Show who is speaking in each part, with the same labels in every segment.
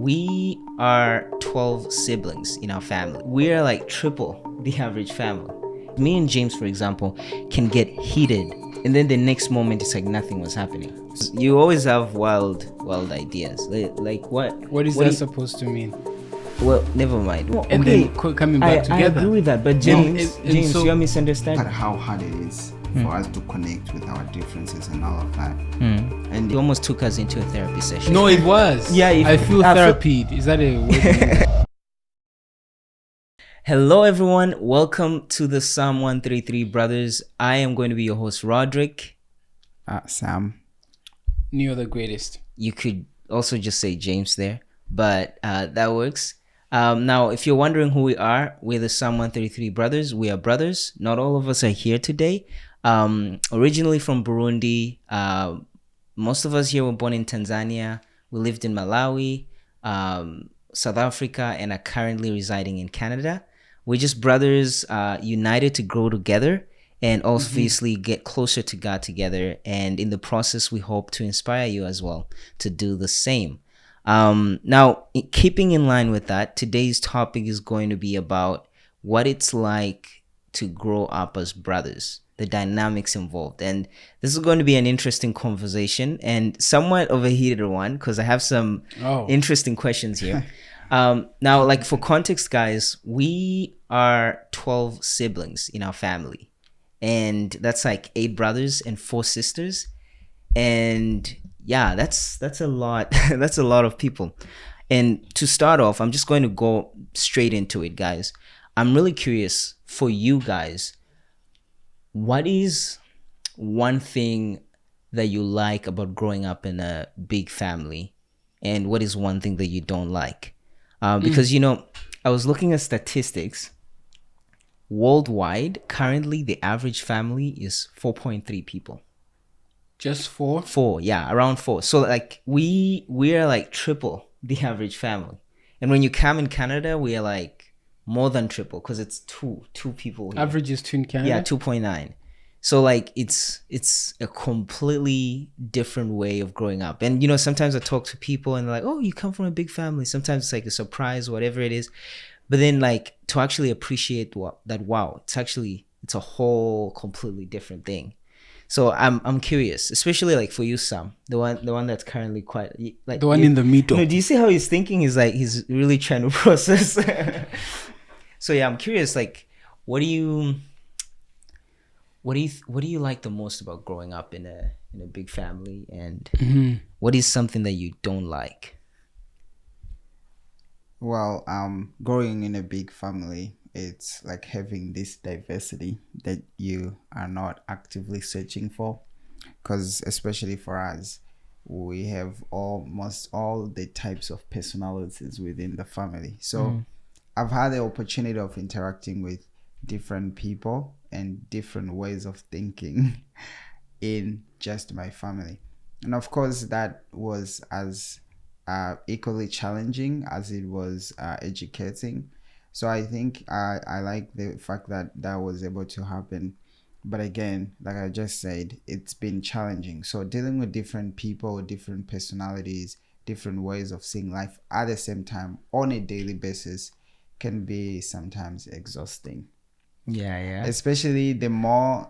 Speaker 1: We are 12 siblings in our family. We are like triple the average family. Me and James, for example, can get heated, and then the next moment it's like nothing was happening. You always have wild ideas. Like what?
Speaker 2: What is that supposed to mean?
Speaker 1: Well, never mind.
Speaker 2: And then coming back together.
Speaker 1: I agree with that, but James, so, you're misunderstanding.
Speaker 3: But how hard it is for us to connect with our differences and all of that.
Speaker 1: And it almost took us into a therapy session.
Speaker 2: No, it was.
Speaker 1: Yeah,
Speaker 2: I feel therapied. Is that a word?
Speaker 1: Hello, everyone. Welcome to the Psalm 133 Brothers. I am going to be your host, Roderick.
Speaker 3: Sam.
Speaker 2: You're the greatest.
Speaker 1: You could also just say James there, but that works. Now, if you're wondering who we are, we're the Psalm 133 Brothers. We are brothers. Not all of us are here today. Originally from Burundi. Most of us here were born in Tanzania. We lived in Malawi, South Africa, and are currently residing in Canada. We're just brothers united to grow together and obviously get closer to God together. And in the process, we hope to inspire you as well to do the same. Now, keeping in line with that, today's topic is going to be about what it's like to grow up as brothers, the dynamics involved. And this is going to be an interesting conversation and somewhat of a heated one because I have some interesting questions here. Now, like for context, guys, we are 12 siblings in our family. And that's like 8 brothers and 4 sisters. And yeah, that's a lot. That's a lot of people. And to start off, I'm just going to go straight into it, guys. I'm really curious for you guys. What is one thing that you like about growing up in a big family? And what is one thing that you don't like? Because, you know, I was looking at statistics. Worldwide, currently, the average family is 4.3 people.
Speaker 2: Just 4?
Speaker 1: 4, yeah, around 4. So, like, we are like triple the average family. And when you come in Canada, we are like more than triple because it's two people here.
Speaker 2: Average is 2 in Canada?
Speaker 1: Yeah, 2.9. So like it's a completely different way of growing up. And you know, sometimes I talk to people and they're like, oh, you come from a big family. Sometimes it's like a surprise, whatever it is. But then like to actually appreciate it's a whole completely different thing. So I'm curious, especially like for you, Sam, the one that's currently quite like
Speaker 2: the one in the middle.
Speaker 1: You know, do you see how he's thinking? He's like he's really trying to process. So yeah, I'm curious. Like, what do you like the most about growing up in a big family, and what is something that you don't like?
Speaker 3: Well, growing in a big family, it's like having this diversity that you are not actively searching for, because especially for us, we have almost all the types of personalities within the family. So I've had the opportunity of interacting with different people and different ways of thinking in just my family. And of course, that was as equally challenging as it was educating. So I think I like the fact that was able to happen. But again, like I just said, it's been challenging. So dealing with different people, different personalities, different ways of seeing life at the same time on a daily basis can be sometimes exhausting.
Speaker 1: Yeah.
Speaker 3: Especially the more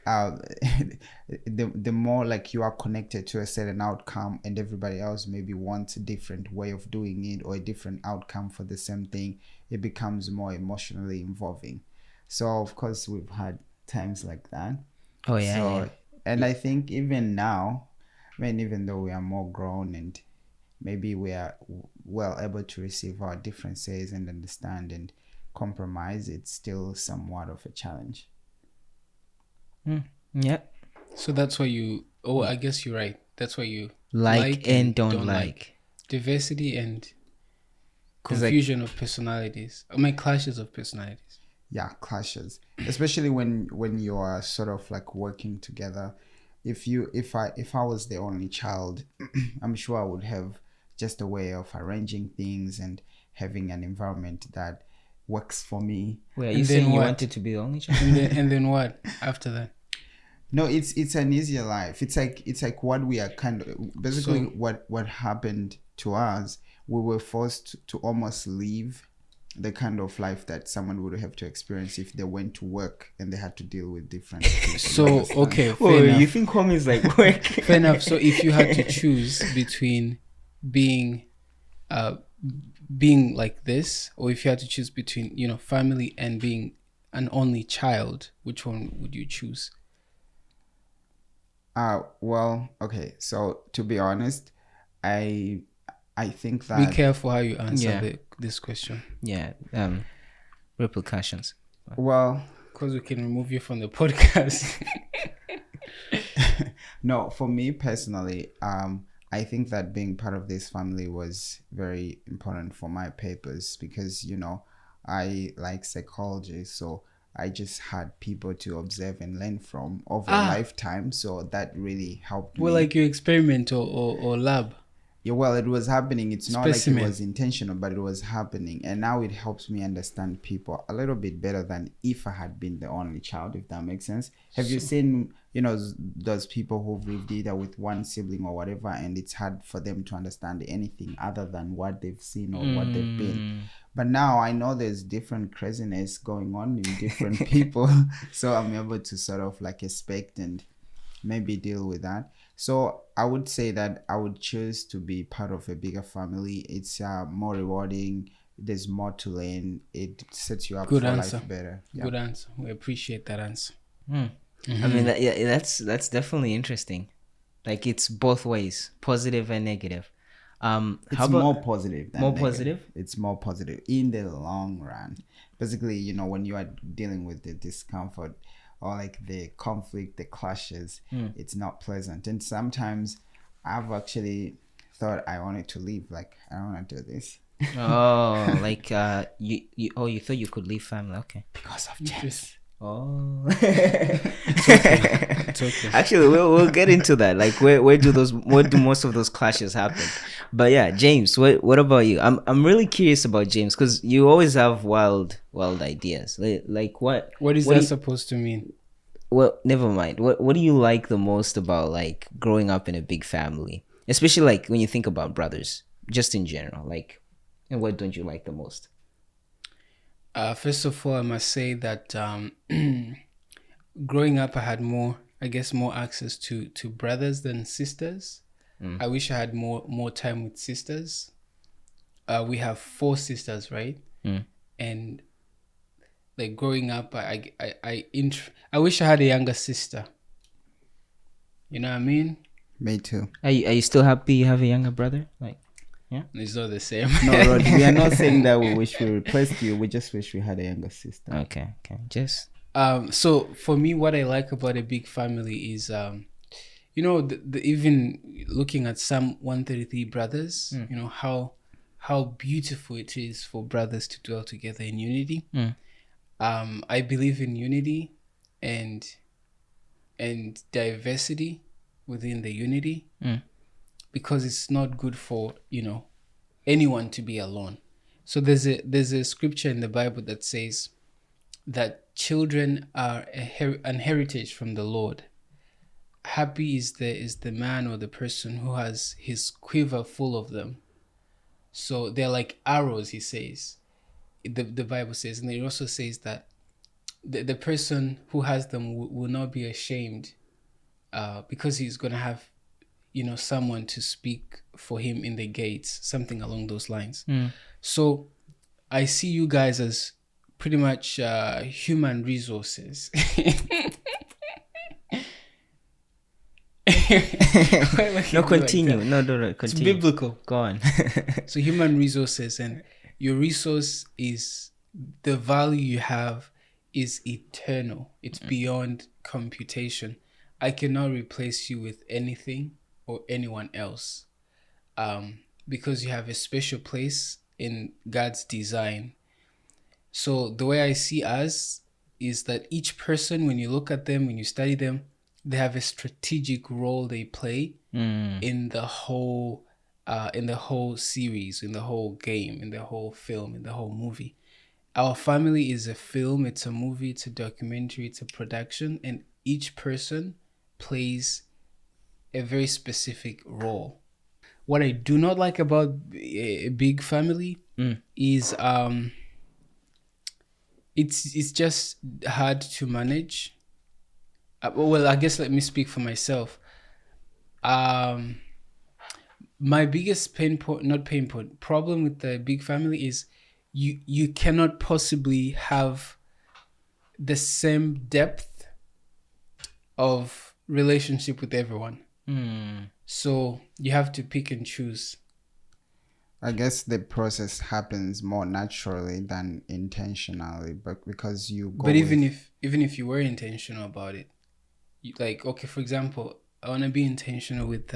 Speaker 3: the more like you are connected to a certain outcome and everybody else maybe wants a different way of doing it or a different outcome for the same thing, it becomes more emotionally involving. So of course we've had times like that.
Speaker 1: Oh yeah.
Speaker 3: So, and I think even now, I mean, even though we are more grown and maybe we are well able to receive our differences and understand and compromise, it's still somewhat of a challenge.
Speaker 1: Yeah.
Speaker 2: So that's why I guess you're right. That's why you
Speaker 1: like and don't like.
Speaker 2: Diversity and confusion of personalities. Clashes of personalities.
Speaker 3: Yeah, clashes. Especially when you are sort of like working together. If I was the only child, I'm sure I would have just a way of arranging things and having an environment that works for me.
Speaker 1: Wait, are you saying you wanted to be the only child?
Speaker 2: And then what after that?
Speaker 3: No, it's an easier life. It's like what we are kind of basically what happened to us we were forced to almost live the kind of life that someone would have to experience if they went to work and they had to deal with different people.
Speaker 2: So okay, fair
Speaker 1: Whoa,
Speaker 2: enough.
Speaker 1: you think home is like work?
Speaker 2: Fair enough. So if you had to choose between being being like this, or if you had to choose between, you know, family and being an only child, which one would you choose?
Speaker 3: Well, okay. So to be honest, I think
Speaker 2: Be
Speaker 3: that
Speaker 2: careful how you answer
Speaker 1: Yeah.
Speaker 2: this question,
Speaker 1: Yeah. Repercussions.
Speaker 3: well,
Speaker 2: because we can remove you from the podcast.
Speaker 3: no, for me personally, I think that being part of this family was very important for my papers because, you know, I like psychology, so I just had people to observe and learn from over a lifetime. So that really helped
Speaker 2: Well,
Speaker 3: me.
Speaker 2: like your experiment or lab.
Speaker 3: Yeah, well, it was happening. It's not
Speaker 2: Specimen.
Speaker 3: like it was intentional, but it was happening. And now it helps me understand people a little bit better than if I had been the only child, if that makes sense. Have you seen, you know, those people who've lived either with one sibling or whatever, and it's hard for them to understand anything other than what they've seen or what they've been. But now I know there's different craziness going on in different people. So I'm able to sort of like expect and maybe deal with that. So I would say that I would choose to be part of a bigger family. It's more rewarding. There's more to learn. It sets you up
Speaker 2: Good
Speaker 3: for
Speaker 2: answer.
Speaker 3: life better. Yeah.
Speaker 2: Good answer. We appreciate that answer.
Speaker 1: I mean, that's definitely interesting. Like it's both ways, positive and negative.
Speaker 3: It's
Speaker 1: How about
Speaker 3: more positive than
Speaker 1: more
Speaker 3: negative.
Speaker 1: positive?
Speaker 3: It's more positive in the long run. Basically, you know, when you are dealing with the discomfort or like the conflict, the clashes, it's not pleasant. And sometimes I've actually thought I wanted to leave. Like, I don't want to do this
Speaker 1: Oh, like you thought you could leave family? Okay.
Speaker 3: because of James.
Speaker 1: Oh.
Speaker 2: It's okay.
Speaker 1: Actually, we'll get into that. Like, where do most of those clashes happen? But yeah, James, what about you? I'm really curious about James because you always have wild ideas. Like what?
Speaker 2: What is
Speaker 1: what
Speaker 2: that
Speaker 1: do you-
Speaker 2: supposed to mean?
Speaker 1: Well, never mind. What do you like the most about like growing up in a big family, especially like when you think about brothers, just in general? Like, and what don't you like the most?
Speaker 2: First of all, I must say that growing up, I had more access to brothers than sisters. I wish I had more time with sisters. We have 4 sisters, right? And like growing up, I wish I had a younger sister. You know what I mean?
Speaker 3: Me too.
Speaker 1: Are you still happy you have a younger brother? Like,
Speaker 2: It's not the same.
Speaker 3: No, Rod, we are not saying that we wish we replaced you. We just wish we had a younger sister.
Speaker 1: okay, just
Speaker 2: So for me, what I like about a big family is, you know, the even looking at Psalm 133 brothers, you know, how beautiful it is for brothers to dwell together in unity. I believe in unity and diversity within the unity, because it's not good for, you know, anyone to be alone. So there's a scripture in the Bible that says that children are an heritage from the Lord. Happy is the man or the person who has his quiver full of them. So they're like arrows, he says. The Bible says, and it also says that the person who has them will not be ashamed, because he's going to have, you know, someone to speak for him in the gates, something along those lines. So I see you guys as pretty much human resources.
Speaker 1: no, continue. No, continue.
Speaker 2: It's biblical.
Speaker 1: Go on.
Speaker 2: So human resources, and your resource is the value you have is eternal. It's beyond computation. I cannot replace you with anything or anyone else, because you have a special place in God's design. So the way I see us is that each person, when you look at them, when you study them, they have a strategic role they play in the whole series, in the whole game, in the whole film, in the whole movie. Our family is a film, it's a movie, it's a documentary, it's a production, and each person plays a very specific role. what I do not like about a big family is it's just hard to manage. Well, I guess let me speak for myself. My biggest problem with the big family is you cannot possibly have the same depth of relationship with everyone. So you have to pick and choose.
Speaker 3: I guess the process happens more naturally than intentionally, but because you go.
Speaker 2: But even if you were intentional about it, like, okay, for example, I want to be intentional with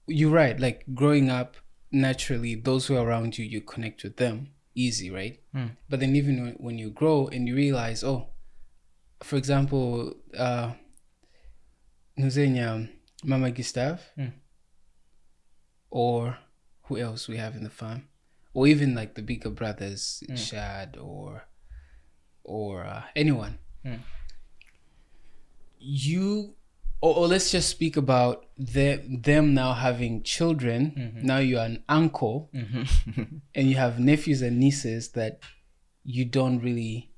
Speaker 2: you're right, like growing up, naturally those who are around you, you connect with them easy, right? But then even when you grow and you realize, oh, for example, Nuzenya Mama Gustav, or who else we have in the farm, or even like the bigger brothers, Shad or anyone, you or let's just speak about them now having children. Now you are an uncle, and you have nephews and nieces that you don't really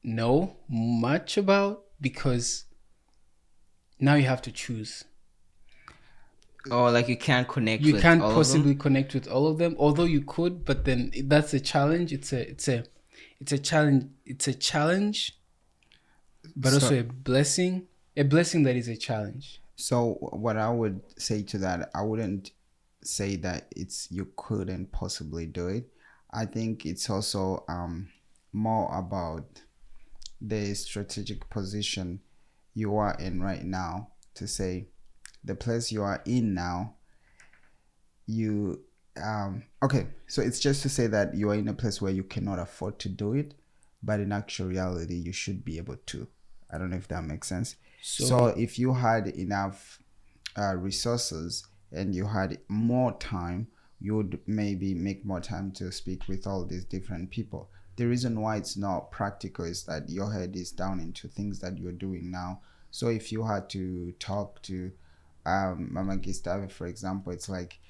Speaker 2: know much about, because now you have to choose.
Speaker 1: Oh, like you can't connect.
Speaker 2: You
Speaker 1: with
Speaker 2: can't
Speaker 1: all
Speaker 2: possibly
Speaker 1: of them?
Speaker 2: connect with all of them, although you could. But then that's a challenge. It's a challenge. It's a challenge, but also a blessing. A blessing that is a challenge.
Speaker 3: So what I would say to that, I wouldn't say that it's you couldn't possibly do it. I think it's also more about the strategic position you are in right now, to say the place you are in now, you okay, so it's just to say that you are in a place where you cannot afford to do it, but in actual reality you should be able to. I don't know if that makes sense. So if you had enough resources and you had more time, you would maybe make more time to speak with all these different people. The reason why it's not practical is that your head is down into things that you're doing now. So if you had to talk to Mama Gustave, for example, it's like,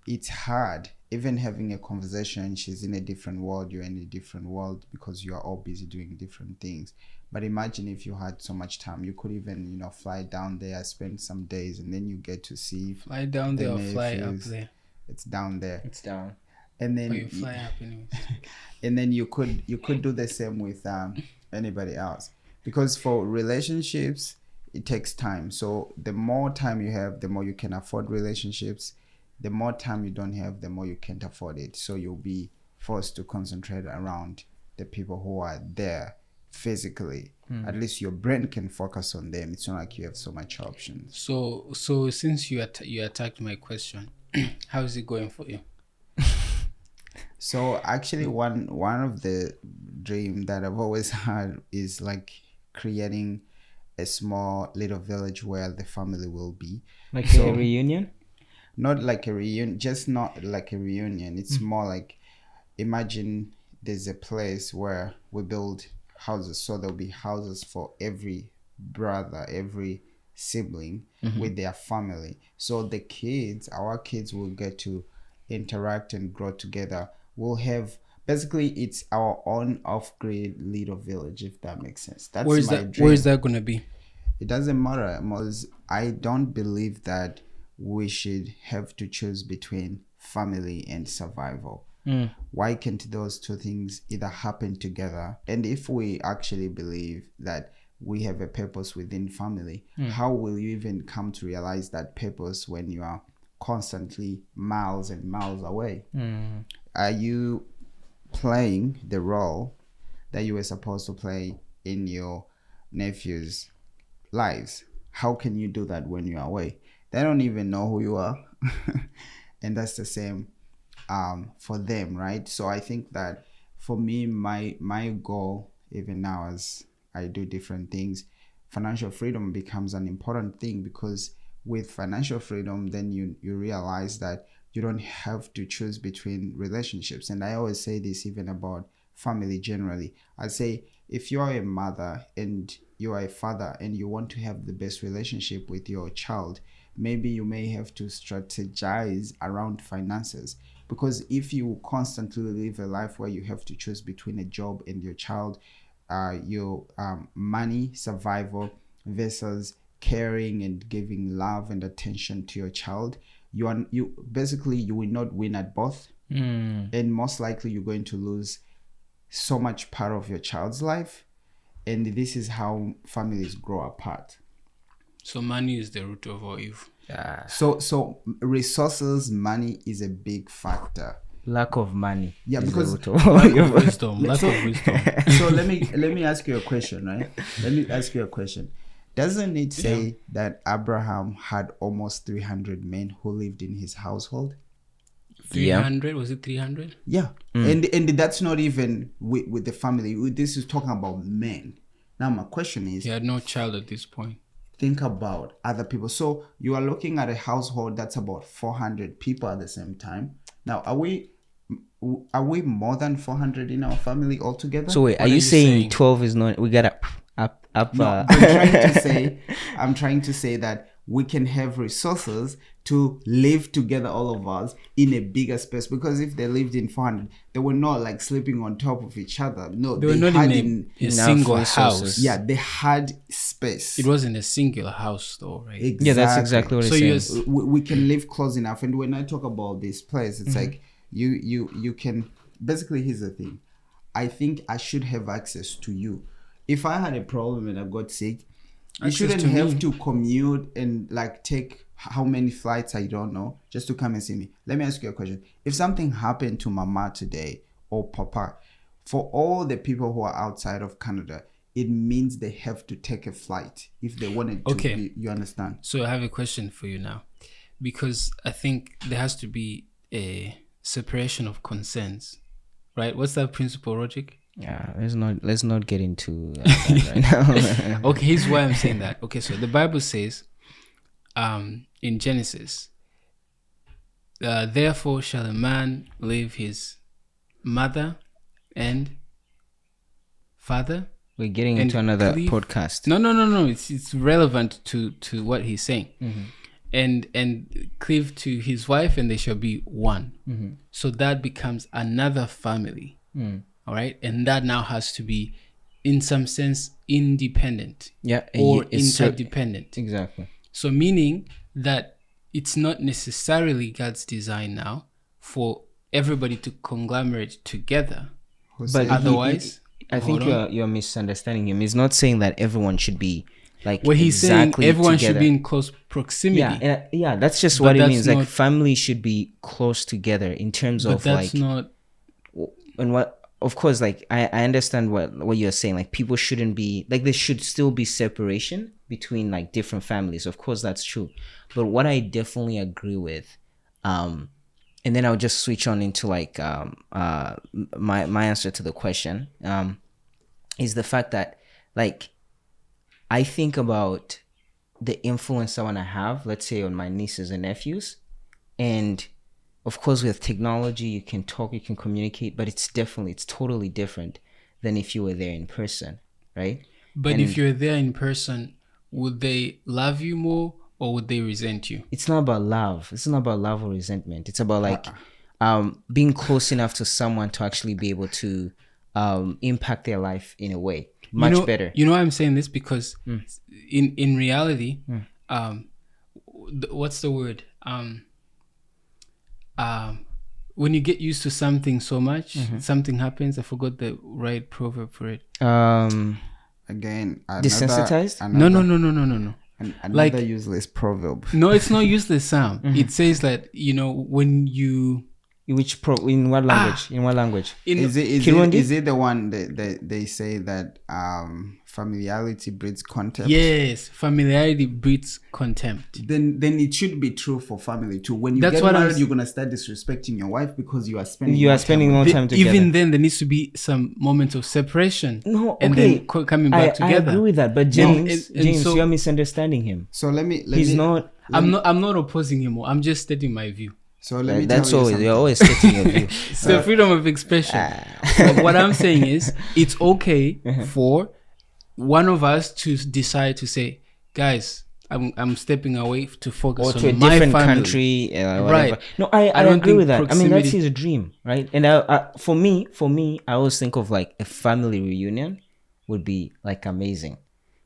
Speaker 3: it's hard even having a conversation. She's in a different world, you're in a different world, because you are all busy doing different things. But imagine if you had so much time, you could even fly down there, spend some days, and then you get to see
Speaker 2: fly down there or fly up there.
Speaker 3: It's down there.
Speaker 1: It's down.
Speaker 3: And then
Speaker 2: you fly up anyways.
Speaker 3: And then you could do the same with anybody else, because for relationships it takes time. So the more time you have, the more you can afford relationships. The more time you don't have, the more you can't afford it. So you'll be forced to concentrate around the people who are there physically. At least your brain can focus on them. It's not like you have so much options.
Speaker 2: So since you attacked my question, how is it going for you?
Speaker 3: So actually one of the dream that I've always had is like creating a small little village where the family will be.
Speaker 1: Like a reunion?
Speaker 3: Not like a reunion, just not like a reunion. It's more like, imagine there's a place where we build houses. So there'll be houses for every brother, every sibling with their family. So the kids, our kids, will get to interact and grow together. We'll have, basically it's our own off-grid little village, if that makes sense. That's my dream.
Speaker 2: Where is that gonna be?
Speaker 3: It doesn't matter, because I don't believe that we should have to choose between family and survival. Why can't those two things either happen together? And if we actually believe that we have a purpose within family, how will you even come to realize that purpose when you are constantly miles and miles away? Are you playing the role that you were supposed to play in your nephew's lives? How can you do that when you're away? They don't even know who you are. And that's the same for them, right? So I think that for me, my goal, even now as I do different things, financial freedom becomes an important thing, because with financial freedom, then you realize that you don't have to choose between relationships. And I always say this even about family generally. I say, if you are a mother and you are a father and you want to have the best relationship with your child, maybe you may have to strategize around finances. Because if you constantly live a life where you have to choose between a job and your child, your money, survival versus caring and giving love and attention to your child, you will not win at both. And most likely you're going to lose so much part of your child's life. And this is how families grow apart.
Speaker 2: So money is the root of all evil.
Speaker 3: So resources, money is a big factor.
Speaker 1: Lack of money.
Speaker 3: Yeah, because
Speaker 2: Lack of wisdom.
Speaker 3: So let me ask you a question, right? Let me ask you a question. Doesn't it say that Abraham had almost 300 men who lived in his household?
Speaker 2: 300? Was it 300?
Speaker 3: Yeah. And that's not even with the family. This is talking about men. Now my question is,
Speaker 2: He had no child at this point.
Speaker 3: think about other people. So you are looking at a household that's about 400 people at the same time. Now, are we more than 400 in our family altogether?
Speaker 1: So wait,
Speaker 2: What
Speaker 1: are you saying
Speaker 2: saying?
Speaker 1: 12 is not? We gotta up.
Speaker 3: No, I'm trying to say that we can have resources to live together, all of us, in a bigger space. Because if they lived in 400, they were not like sleeping on top of each other. No,
Speaker 2: They were not
Speaker 3: had
Speaker 2: in a
Speaker 1: enough
Speaker 2: single
Speaker 1: resources.
Speaker 2: house.
Speaker 3: yeah, they had space.
Speaker 2: It wasn't a singular house though, right?
Speaker 3: Exactly.
Speaker 1: Yeah, that's exactly what
Speaker 2: So
Speaker 1: it's saying.
Speaker 2: you're
Speaker 3: We can live close enough. And when I talk about this place, it's like you can basically, here's the thing. I think I should have access to you. If I had a problem and I got sick, you
Speaker 2: Access
Speaker 3: shouldn't
Speaker 2: to
Speaker 3: have
Speaker 2: me.
Speaker 3: to commute and like take how many flights I don't know just to come and see me. Let me ask you a question. If something happened to Mama today or Papa, for all the people who are outside of Canada, it means they have to take a flight if they wanted to.
Speaker 2: Okay.
Speaker 3: You understand?
Speaker 2: So I have a question for you now, because I think there has to be a separation of concerns, right? What's that principle, Rogic?
Speaker 1: Yeah, let's not get into that right now.
Speaker 2: Okay, here's why I'm saying that. Okay, so the Bible says, in Genesis, therefore shall a man leave his mother and father.
Speaker 1: We're getting
Speaker 2: And
Speaker 1: into another
Speaker 2: cleave-
Speaker 1: podcast.
Speaker 2: No. It's relevant to what he's saying. And cleave to his wife, and they shall be one. So that becomes another family. All right, and that now has to be, in some sense, independent.
Speaker 1: Yeah,
Speaker 2: Or
Speaker 1: it's
Speaker 2: interdependent.
Speaker 1: exactly.
Speaker 2: So meaning that it's not necessarily God's design now for everybody to conglomerate together.
Speaker 1: But
Speaker 2: Otherwise,
Speaker 1: I think
Speaker 2: hold
Speaker 1: you're misunderstanding him. He's not saying that everyone should be like
Speaker 2: what he's
Speaker 1: exactly
Speaker 2: saying, everyone
Speaker 1: together.
Speaker 2: should be in close proximity.
Speaker 1: Yeah, that's just
Speaker 2: But
Speaker 1: what it
Speaker 2: that's
Speaker 1: means. Like
Speaker 2: not-
Speaker 1: family should be close together in terms
Speaker 2: But
Speaker 1: of
Speaker 2: that's
Speaker 1: like
Speaker 2: not.
Speaker 1: and what. Of course, like I understand what you're saying. Like people shouldn't be like there should still be separation between like different families. Of course, that's true. But what I definitely agree with, and then I'll just switch on into like my answer to the question, is the fact that like I think about the influence I want to have, let's say, on my nieces and nephews, and of course, with technology, you can talk, you can communicate, but it's totally different than if you were there in person, right?
Speaker 2: But
Speaker 1: And
Speaker 2: if you're there in person, would they love you more or would they resent you?
Speaker 1: it's not about love. It's not about love or resentment. It's about like being close enough to someone to actually be able to impact their life in a way much better.
Speaker 2: You know why I'm saying this? Because in reality, what's the word? When you get used to something so much, something happens. I forgot the right proverb for it.
Speaker 3: Again,
Speaker 1: Desensitized?
Speaker 2: No.
Speaker 3: Another
Speaker 2: Like-
Speaker 3: useless proverb.
Speaker 2: No, it's not useless, Sam. It says that, when you...
Speaker 1: In what language? In what language?
Speaker 3: Is it
Speaker 1: Kirundi?
Speaker 3: is it the one that they say that familiarity breeds contempt?
Speaker 2: Yes, familiarity breeds contempt.
Speaker 3: Then it should be true for family too. When you
Speaker 2: That's
Speaker 3: get
Speaker 2: what I'm
Speaker 3: married,
Speaker 2: s-
Speaker 3: you're gonna start disrespecting your wife because you are spending
Speaker 1: more time together.
Speaker 2: Even then, there needs to be some moments of separation.
Speaker 1: No,
Speaker 2: and
Speaker 1: okay.
Speaker 2: then coming back
Speaker 1: I
Speaker 2: together.
Speaker 1: agree with that, but James,
Speaker 2: and so-
Speaker 1: you're misunderstanding him.
Speaker 3: So let me
Speaker 1: He's not.
Speaker 2: I'm not opposing him. I'm just stating my view.
Speaker 3: So let me
Speaker 1: That's
Speaker 3: tell you
Speaker 1: always
Speaker 3: something.
Speaker 1: you're always stating your view.
Speaker 2: It's the freedom of expression. But what I'm saying is, it's okay for one of us to decide to say, guys, I'm stepping away to focus
Speaker 1: or
Speaker 2: on
Speaker 1: to a
Speaker 2: my
Speaker 1: different
Speaker 2: family.
Speaker 1: country, whatever.
Speaker 2: Right.
Speaker 1: No, I
Speaker 2: I don't
Speaker 1: agree
Speaker 2: think
Speaker 1: with that. I mean, that's
Speaker 2: proximity-
Speaker 1: his dream, right? And for me, I always think of like a family reunion would be like amazing,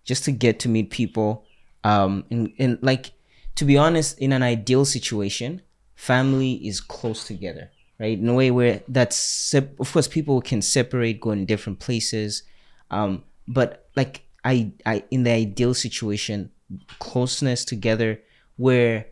Speaker 1: just to get to meet people. And like, to be honest, in an ideal situation, family is close together, right? In a way where of course people can separate, go in different places, but like I in the ideal situation, closeness together, where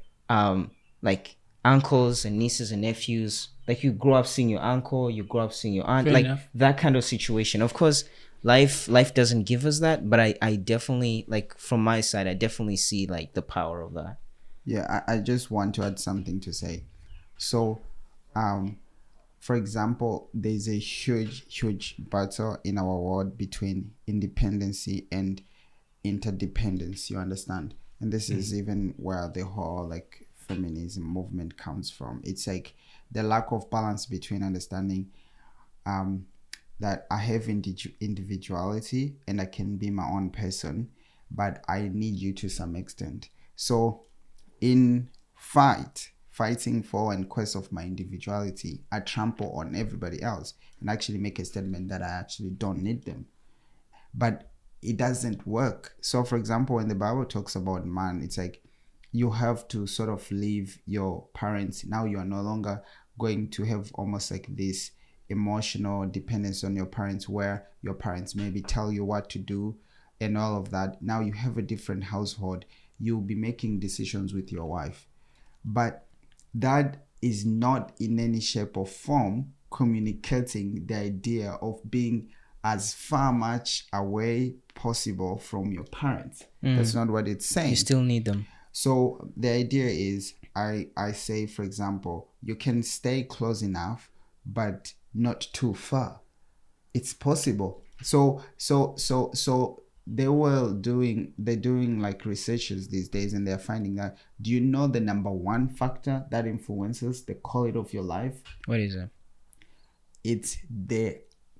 Speaker 1: like uncles and nieces and nephews, like you grow up seeing your uncle, you grow up seeing your aunt,
Speaker 2: Fair
Speaker 1: like
Speaker 2: enough.
Speaker 1: that kind of situation. Of course, life doesn't give us that, but I definitely, like, from my side, I definitely see like the power of that.
Speaker 3: Yeah, I just want to add something to say. So, for example, there's a huge battle in our world between independency and interdependence. You understand? And this is even where the whole like feminism movement comes from. It's like the lack of balance between understanding that I have individuality and I can be my own person, but I need you to some extent. So in fighting for and quest of my individuality, I trample on everybody else and actually make a statement that I actually don't need them. But it doesn't work. So for example, when the Bible talks about man, it's like you have to sort of leave your parents. Now you are no longer going to have almost like this emotional dependence on your parents, where your parents maybe tell you what to do and all of that. Now you have a different household. You'll be making decisions with your wife. But that is not in any shape or form communicating the idea of being as far much away possible from your parents. That's not what it's saying.
Speaker 1: You still need them.
Speaker 3: So the idea is, I say, for example, you can stay close enough, but not too far. It's possible. So they're doing like researches these days, and they're finding that, do you know the number one factor that influences the quality of your life?
Speaker 1: What is it?
Speaker 3: It's the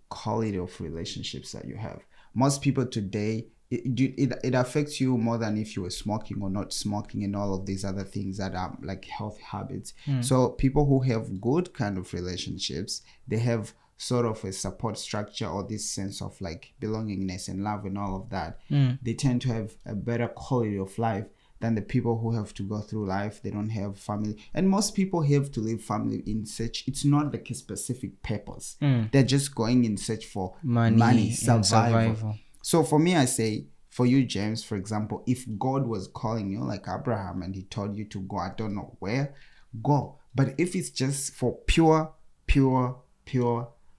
Speaker 3: quality of relationships that you have. Most people today, it affects you more than if you were smoking or not smoking and all of these other things that are like health habits. So people who have good kind of relationships, they have sort of a support structure or this sense of like belongingness and love and all of that. They tend to have a better quality of life than the people who have to go through life. They don't have family, and most people have to leave family in search. It's not like a specific purpose. They're just going in search for money,
Speaker 1: and
Speaker 3: survival. So for me, I say, for you, James, for example, if God was calling you like Abraham and he told you to go, I don't know where, go. But if it's just for pure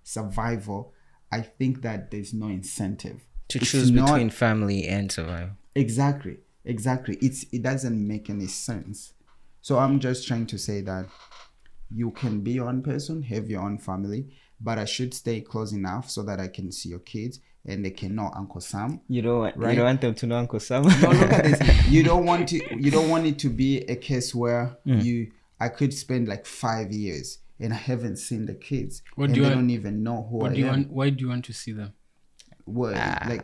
Speaker 3: survival, I think that there's no incentive
Speaker 1: To choose between family and survival.
Speaker 3: Exactly. It doesn't make any sense. So I'm just trying to say that you can be your own person, have your own family, but I should stay close enough so that I can see your kids and they can know Uncle Sam.
Speaker 1: You don't want them to know Uncle Sam.
Speaker 3: No, look at this. You don't want it to be a case where I could spend like 5 years and I haven't seen the kids. They don't even know who I am.
Speaker 2: Why do you want to see them?
Speaker 3: Well,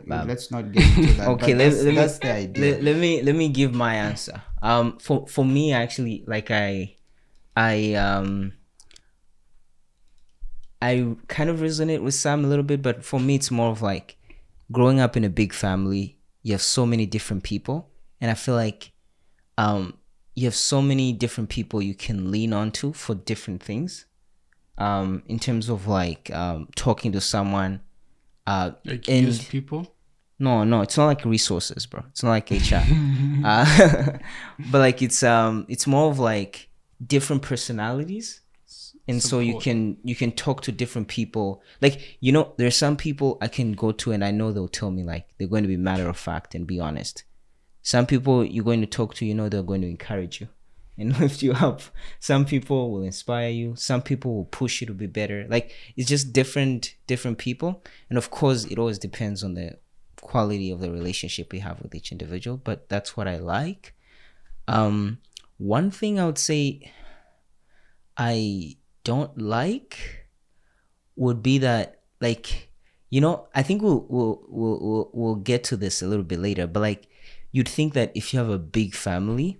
Speaker 3: let's not get into that.
Speaker 1: Okay,
Speaker 3: that's the idea.
Speaker 1: Let me give my answer. For me, actually, like I kind of resonate with Sam a little bit, but for me, it's more of like growing up in a big family. You have so many different people, and I feel like you have so many different people you can lean onto for different things. In terms of like talking to someone.
Speaker 2: Like use people?
Speaker 1: No, it's not like resources, bro. It's not like HR. But like it's more of like different personalities, and support. So you can talk to different people. Like, you know, there's some people I can go to and I know they'll tell me like they're going to be matter of fact and be honest. Some people you're going to talk to, you know, they're going to encourage you and lift you up. Some people will inspire you. Some people will push you to be better. Like, it's just different people. And of course, it always depends on the quality of the relationship you have with each individual. But that's what I like. One thing I would say I don't like would be that, like, you know, I think we'll get to this a little bit later. But like, you'd think that if you have a big family,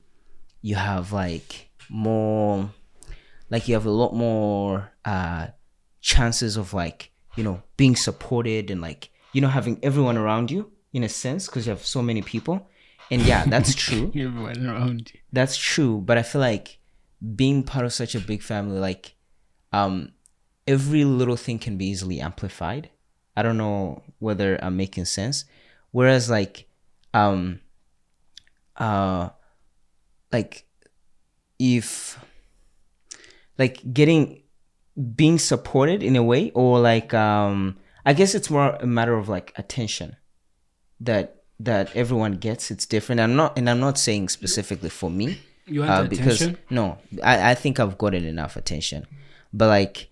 Speaker 1: you have like more, like you have a lot more chances of like, you know, being supported and like, you know, having everyone around you in a sense, because you have so many people. And yeah, that's true.
Speaker 2: Everyone around you.
Speaker 1: That's true. But I feel like being part of such a big family, like every little thing can be easily amplified. I don't know whether I'm making sense. Whereas like like if like being supported in a way, or like I guess it's more a matter of like attention that everyone gets. It's different. I'm not saying specifically for me,
Speaker 2: You want
Speaker 1: because
Speaker 2: attention?
Speaker 1: no, I think I've gotten enough attention, but like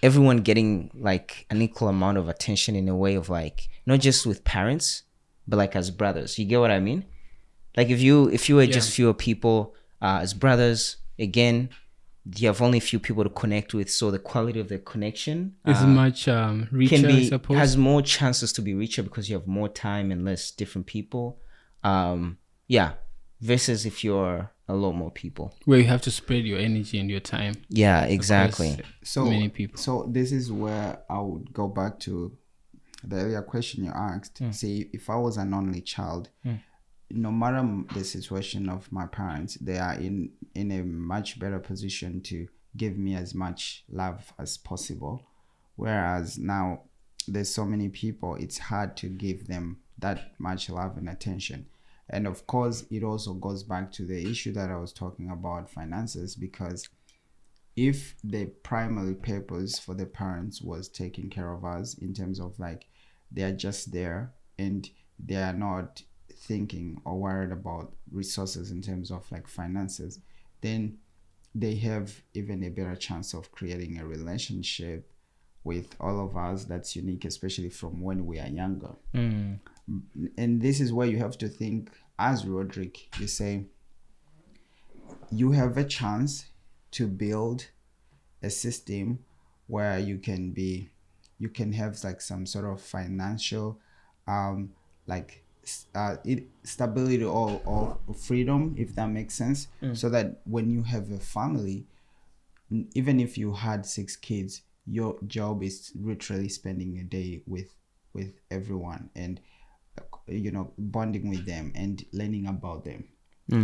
Speaker 1: everyone getting like an equal amount of attention in a way of like, not just with parents, but like as brothers. You get what I mean? Like if you were just fewer people as brothers, again, you have only few people to connect with, so the quality of the connection
Speaker 2: Is much richer,
Speaker 1: can
Speaker 2: I
Speaker 1: be,
Speaker 2: suppose.
Speaker 1: has more chances to be richer because you have more time and less different people. Yeah, versus if you're a lot more people.
Speaker 2: Where you have to spread your energy and your time.
Speaker 1: Yeah, exactly.
Speaker 2: across
Speaker 3: So
Speaker 2: many people.
Speaker 3: So this is where I would go back to the earlier question you asked. Say if I was an only child, no matter the situation of my parents, they are in a much better position to give me as much love as possible. Whereas now there's so many people, it's hard to give them that much love and attention. And of course, it also goes back to the issue that I was talking about, finances, because if the primary purpose for the parents was taking care of us in terms of like they are just there and they are not thinking or worried about resources in terms of like finances, then they have even a better chance of creating a relationship with all of us that's unique, especially from when we are younger. And this is where you have to think, as Roderick, you say, you have a chance to build a system where you can have like some sort of financial stability or freedom, if that makes sense. So that when you have a family, even if you had 6 kids, your job is literally spending a day with everyone and bonding with them and learning about them,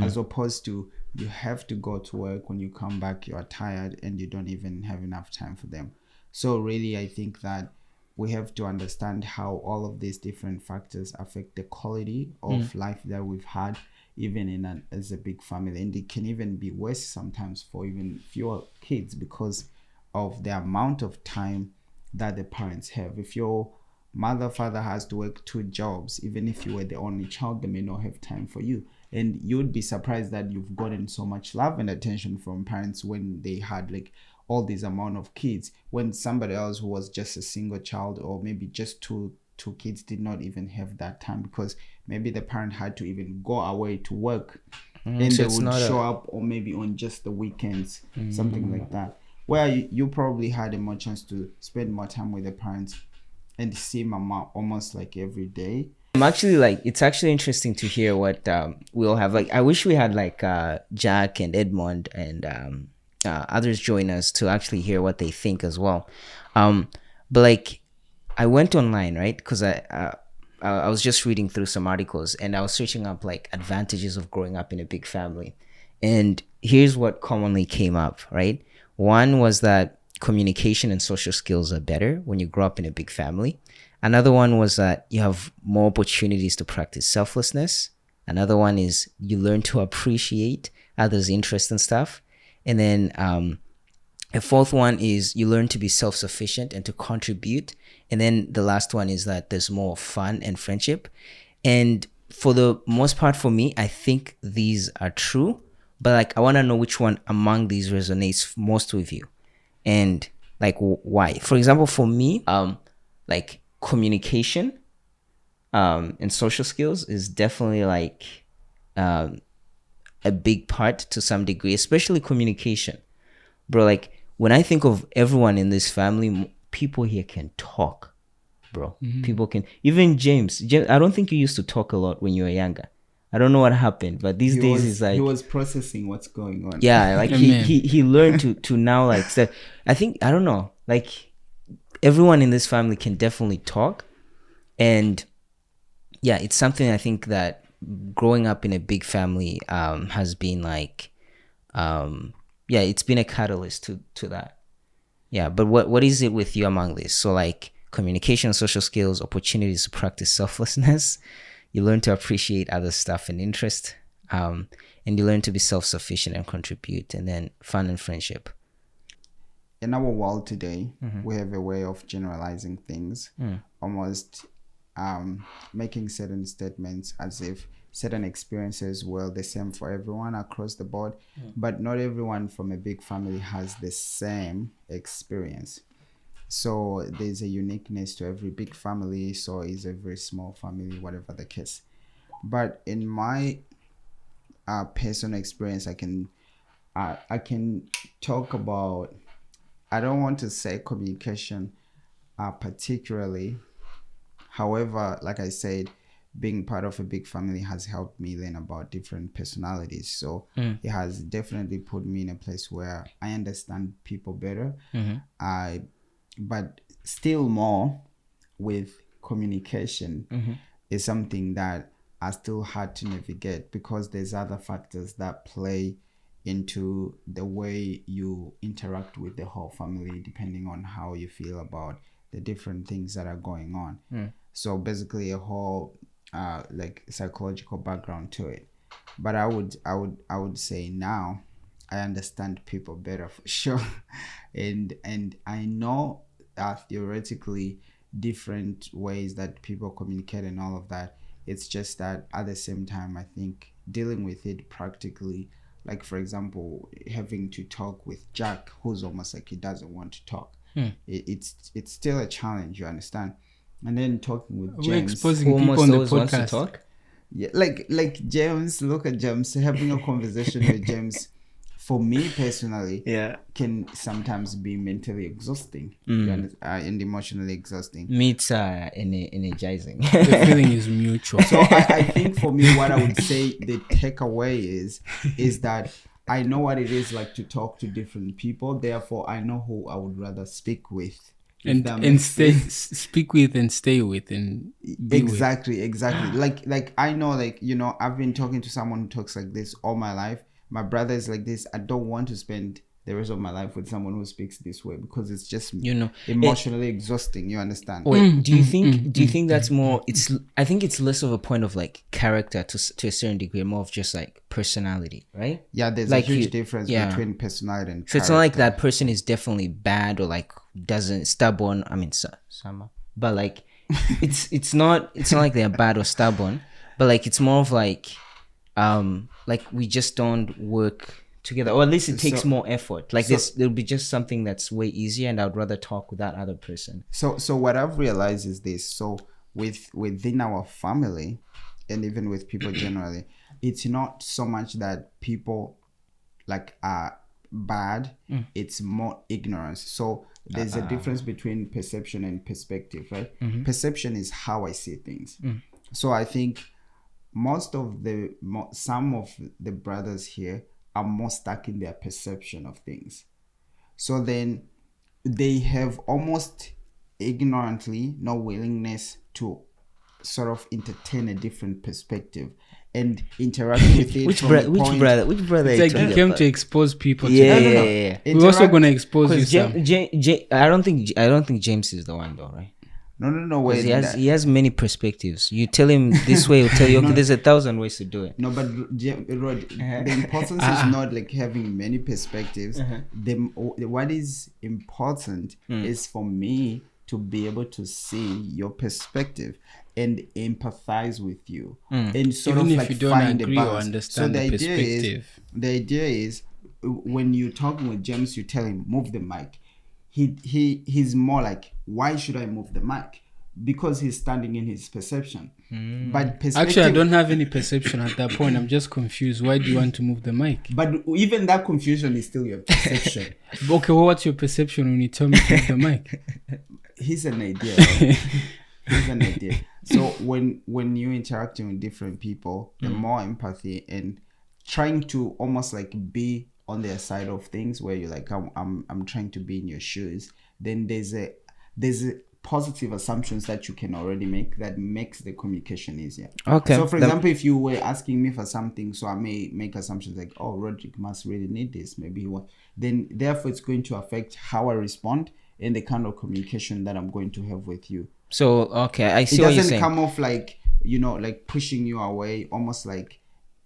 Speaker 3: as opposed to you have to go to work. When you come back, you are tired and you don't even have enough time for them. So really, I think that we have to understand how all of these different factors affect the quality of life that we've had, even as a big family. And it can even be worse sometimes for even fewer kids because of the amount of time that the parents have. If your father has to work 2 jobs, even if you were the only child, they may not have time for you. And you would be surprised that you've gotten so much love and attention from parents when they had like all this amount of kids, when somebody else who was just a single child or maybe just two kids did not even have that time because maybe the parent had to even go away to work and
Speaker 1: so
Speaker 3: they
Speaker 1: it's
Speaker 3: would
Speaker 1: not
Speaker 3: show up, or maybe on just the weekends, something like that, where you probably had a more chance to spend more time with the parents and see mama almost like every day.
Speaker 1: I'm actually like, it's actually interesting to hear what we'll have. Like, I wish we had like Jack and Edmond and others join us to actually hear what they think as well. But like, I went online, right? Because I was just reading through some articles and I was searching up like advantages of growing up in a big family. And here's what commonly came up, right? One was that communication and social skills are better when you grow up in a big family. Another one was that you have more opportunities to practice selflessness. Another one is you learn to appreciate others' interests and stuff. And then a fourth one is you learn to be self-sufficient and to contribute. And then the last one is that there's more fun and friendship. And for the most part, for me, I think these are true. But like, I want to know which one among these resonates most with you. And like, why? For example, for me, like communication and social skills is definitely like a big part to some degree, especially communication. Bro, like when I think of everyone in this family, people here can talk. bro. People can, even James, I don't think you used to talk a lot when you were younger. I don't know what happened, but these days he's like,
Speaker 3: he was processing what's going on.
Speaker 1: yeah, like he learned to now like say, I think, I don't know, like everyone in this family can definitely talk, and yeah, it's something I think that growing up in a big family has been like yeah, it's been a catalyst to that. Yeah, but what is it with you among this? So like communication, social skills, opportunities to practice selflessness. You learn to appreciate other stuff and interest, and you learn to be self-sufficient and contribute, and then fun and friendship.
Speaker 3: In our world today, we have a way of generalizing things, almost making certain statements as if certain experiences were the same for everyone across the board, but not everyone from a big family has the same experience. So there's a uniqueness to every big family, so is every small family, whatever the case. But in my personal experience, I can talk about, I don't want to say communication particularly. However, like I said, being part of a big family has helped me learn about different personalities. So it has definitely put me in a place where I understand people better. But still more with communication is something that I still had to navigate, because there's other factors that play into the way you interact with the whole family, depending on how you feel about the different things that are going on. So basically a whole like psychological background to it. But I would say now I understand people better for sure. and I know theoretically different ways that people communicate and all of that. It's just that at the same time, I think dealing with it practically, like for example, having to talk with Jack, who's almost like he doesn't want to talk. It's still a challenge, you understand? And then talking with James,
Speaker 2: we're exposing people on the podcast.
Speaker 1: Talk?
Speaker 3: Yeah, like James, look at James, having a conversation with James, for me personally, can sometimes be mentally exhausting and emotionally exhausting.
Speaker 1: Me, it's energizing.
Speaker 2: The feeling is mutual.
Speaker 3: So I think for me, what I would say the takeaway is that I know what it is like to talk to different people. Therefore, I know who I would rather speak with.
Speaker 2: And speak with and stay with and be
Speaker 3: exactly. Like I know, like, you know, I've been talking to someone who talks like this all my life. My brother is like this. I don't want to spend the rest of my life with someone who speaks this way, because it's just, you know, emotionally exhausting. You understand?
Speaker 1: Wait, do you think that's more? I think it's less of a point of like character to a certain degree, more of just like personality, right?
Speaker 3: Yeah, there's
Speaker 1: like
Speaker 3: a huge difference between personality and character.
Speaker 1: So it's not like that person is definitely bad or like doesn't stubborn. I mean, but like it's not like they're bad or stubborn, but like it's more of like we just don't work together, or at least it takes more effort. Like there'll be just something that's way easier, and I'd rather talk with that other person.
Speaker 3: So what I've realized is this. So within our family, and even with people generally, it's not so much that people like are bad. It's more ignorance. So there's a difference between perception and perspective, right? Perception is how I see things. So I think some of the brothers here are more stuck in their perception of things. So then they have almost ignorantly no willingness to sort of entertain a different perspective and interact with it.
Speaker 1: Which brother?
Speaker 2: It's like you came to expose people.
Speaker 1: Yeah.
Speaker 2: We're also gonna expose you.
Speaker 1: I don't think James is the one though, right?
Speaker 3: No. Wait,
Speaker 1: he has many perspectives. You tell him this way, he'll tell you, okay, there's 1,000 ways to do it.
Speaker 3: No, but Rod, the importance is not like having many perspectives. What is important is for me to be able to see your perspective and empathize with you, and sort
Speaker 2: even
Speaker 3: of
Speaker 2: if
Speaker 3: like
Speaker 2: you don't
Speaker 3: find
Speaker 2: agree
Speaker 3: a
Speaker 2: or
Speaker 3: balance.
Speaker 2: understand
Speaker 3: So
Speaker 2: the perspective.
Speaker 3: the idea is when you're talking with James, you tell him move the mic. He's more like, why should I move the mic? Because he's standing in his perception. But
Speaker 2: actually, I don't have any perception at that point. I'm just confused. Why do you want to move the mic?
Speaker 3: But even that confusion is still your perception.
Speaker 2: Okay, well, what's your perception when you tell me to move the mic?
Speaker 3: He's an idea. Right? Isn't it? Yeah. So when you're interacting with different people, the more empathy and trying to almost like be on their side of things, where you're like, I'm trying to be in your shoes. Then there's a positive assumptions that you can already make that makes the communication easier.
Speaker 1: Okay.
Speaker 3: So for example, if you were asking me for something, so I may make assumptions like, oh, Roderick must really need this. Maybe he won't. Then therefore it's going to affect how I respond and the kind of communication that I'm going to have with you.
Speaker 1: So, okay, I see
Speaker 3: It
Speaker 1: what you're
Speaker 3: doesn't
Speaker 1: saying.
Speaker 3: come off like, like pushing you away, almost like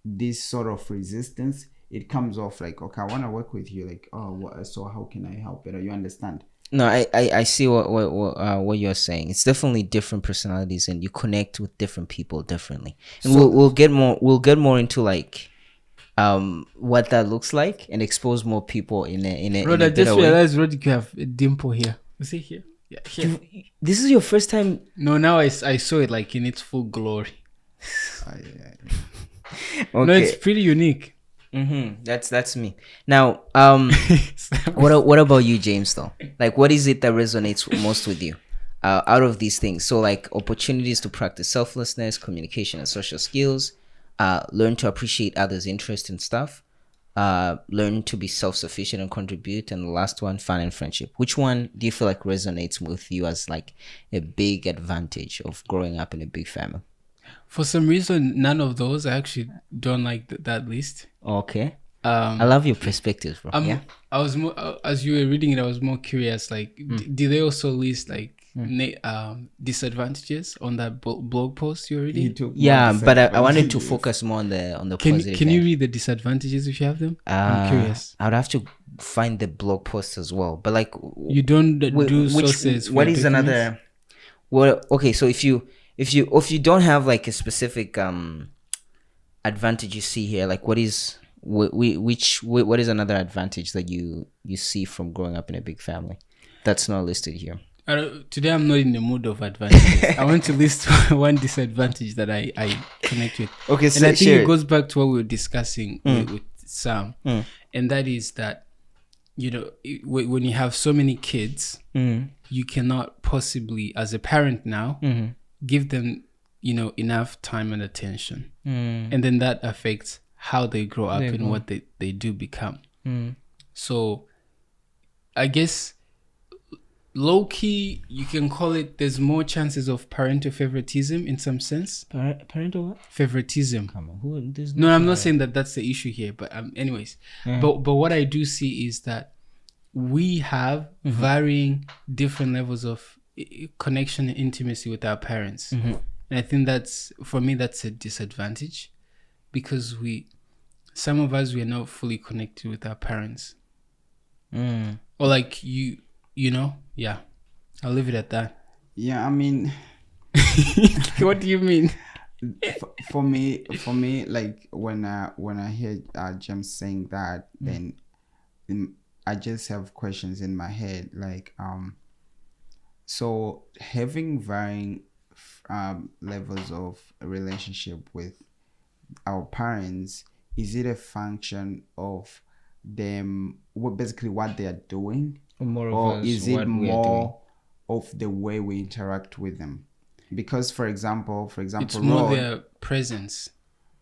Speaker 3: this sort of resistance. It comes off like, okay, I want to work with you. Like, oh, so how can I help better? You understand?
Speaker 1: No, I see what you're saying. It's definitely different personalities, and you connect with different people differently. And
Speaker 3: So-
Speaker 1: we'll get more into like what that looks like and expose more people in a
Speaker 2: Rod, I just
Speaker 1: better way.
Speaker 2: realized, Rod, you have a dimple here. You see here? Yeah, here.
Speaker 1: This is your first time.
Speaker 2: No, now I saw it like in its full glory.
Speaker 3: Yeah.
Speaker 1: Okay.
Speaker 2: No, it's pretty unique.
Speaker 1: That's me. Now, what about you, James? Though, like, what is it that resonates most with you out of these things? So, like, opportunities to practice selflessness, communication, and social skills. Learn to appreciate others' interest and stuff. Learn to be self-sufficient and contribute. And the last one, fun and friendship. Which one do you feel like resonates with you as like a big advantage of growing up in a big family?
Speaker 2: For some reason, none of those. I actually don't like that list.
Speaker 1: Okay. I love your perspectives, bro. Yeah.
Speaker 2: I was more as you were reading it. I was more curious. Like, did they also list like disadvantages on that blog post you were reading?
Speaker 1: Yeah, but I wanted to focus more on the positive.
Speaker 2: Can you read the disadvantages if you have them? I'm curious.
Speaker 1: I would have to find the blog post as well. But like,
Speaker 2: You don't do sources.
Speaker 1: What
Speaker 2: for
Speaker 1: is
Speaker 2: documents?
Speaker 1: another? Well, okay. So if you don't have like a specific advantage you see here, like what is another advantage that you see from growing up in a big family that's not listed here?
Speaker 2: Today I'm not in the mood of advantages. I want to list one disadvantage that I connect with.
Speaker 1: Okay,
Speaker 2: and I think it goes back to what we were discussing with Sam, and that is that when you have so many kids, you cannot possibly, as a parent now, give them enough time and attention, and then that affects how they grow up and what they do become. So I guess low-key you can call it, there's more chances of parental favoritism in some sense.
Speaker 1: Parental what?
Speaker 2: Favoritism.
Speaker 1: Come on,
Speaker 2: No, I'm not saying that that's the issue here, but anyways. But what I do see is that we have varying different levels of connection and intimacy with our parents. And I think that's a disadvantage, because some of us, we are not fully connected with our parents. Or like yeah, I'll leave it at that.
Speaker 3: Yeah, I mean,
Speaker 2: What do you mean?
Speaker 3: for me, like when I hear James saying that, then I just have questions in my head, like so having varying levels of relationship with our parents, is it a function of them, basically what they are doing, or is it more of the way we interact with them? Because for example,
Speaker 2: It's more
Speaker 3: Rod,
Speaker 2: their presence.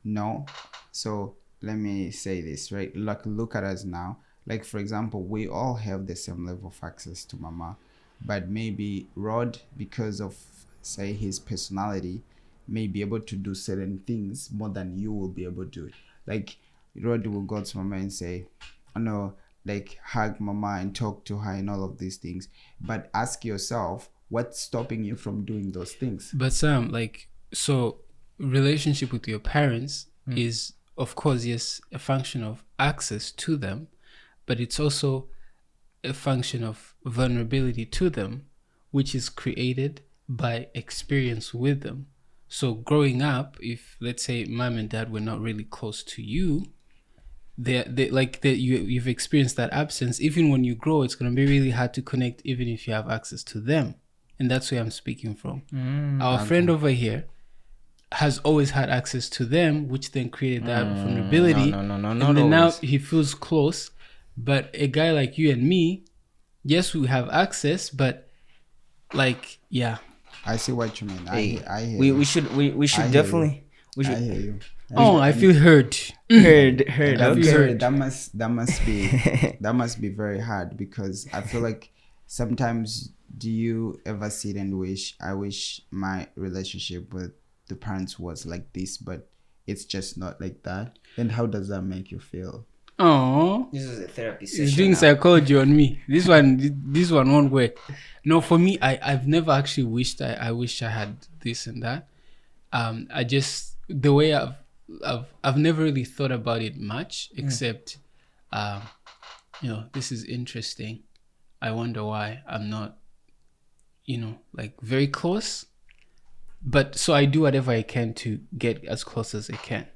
Speaker 3: no. So let me say this, right? Like, look at us now. Like, for example, we all have the same level of access to mama, but maybe Rod, because of, say, his personality, may be able to do certain things more than you will be able to. Like, Rod will go to mama and say, oh no, like hug mama and talk to her and all of these things. But ask yourself, what's stopping you from doing those things?
Speaker 2: But Sam, like, so relationship with your parents is, of course, yes, a function of access to them, but it's also a function of vulnerability to them, which is created by experience with them. So growing up, if let's say mom and dad were not really close to you, you've experienced that absence. Even when you grow, it's going to be really hard to connect, even if you have access to them. And that's where I'm speaking from. Our friend over here has always had access to them, which then created that vulnerability.
Speaker 1: No,
Speaker 2: and then now he feels close. But a guy like you and me, yes, we have access, but like, yeah.
Speaker 3: I see what you mean.
Speaker 1: Hey,
Speaker 3: I hear
Speaker 1: we
Speaker 3: you.
Speaker 1: we should we
Speaker 3: I
Speaker 1: should
Speaker 3: hear
Speaker 1: definitely we
Speaker 3: I
Speaker 1: should
Speaker 3: hear you.
Speaker 2: Oh, I feel hurt.
Speaker 1: heard
Speaker 3: That,
Speaker 2: feel hurt.
Speaker 3: that must be that must be very hard, because I feel like sometimes, do you ever sit and wish, I wish my relationship with the parents was like this, but it's just not like that? And how does that make you feel?
Speaker 2: Oh,
Speaker 1: This is a therapy
Speaker 2: he's
Speaker 1: session.
Speaker 2: doing
Speaker 1: now.
Speaker 2: psychology on me. This one won't work. No, for me, I've never actually wished I wish I had this and that. I just, the way I've never really thought about it much, except this is interesting. I wonder why I'm not, like very close. But so I do whatever I can to get as close as I can.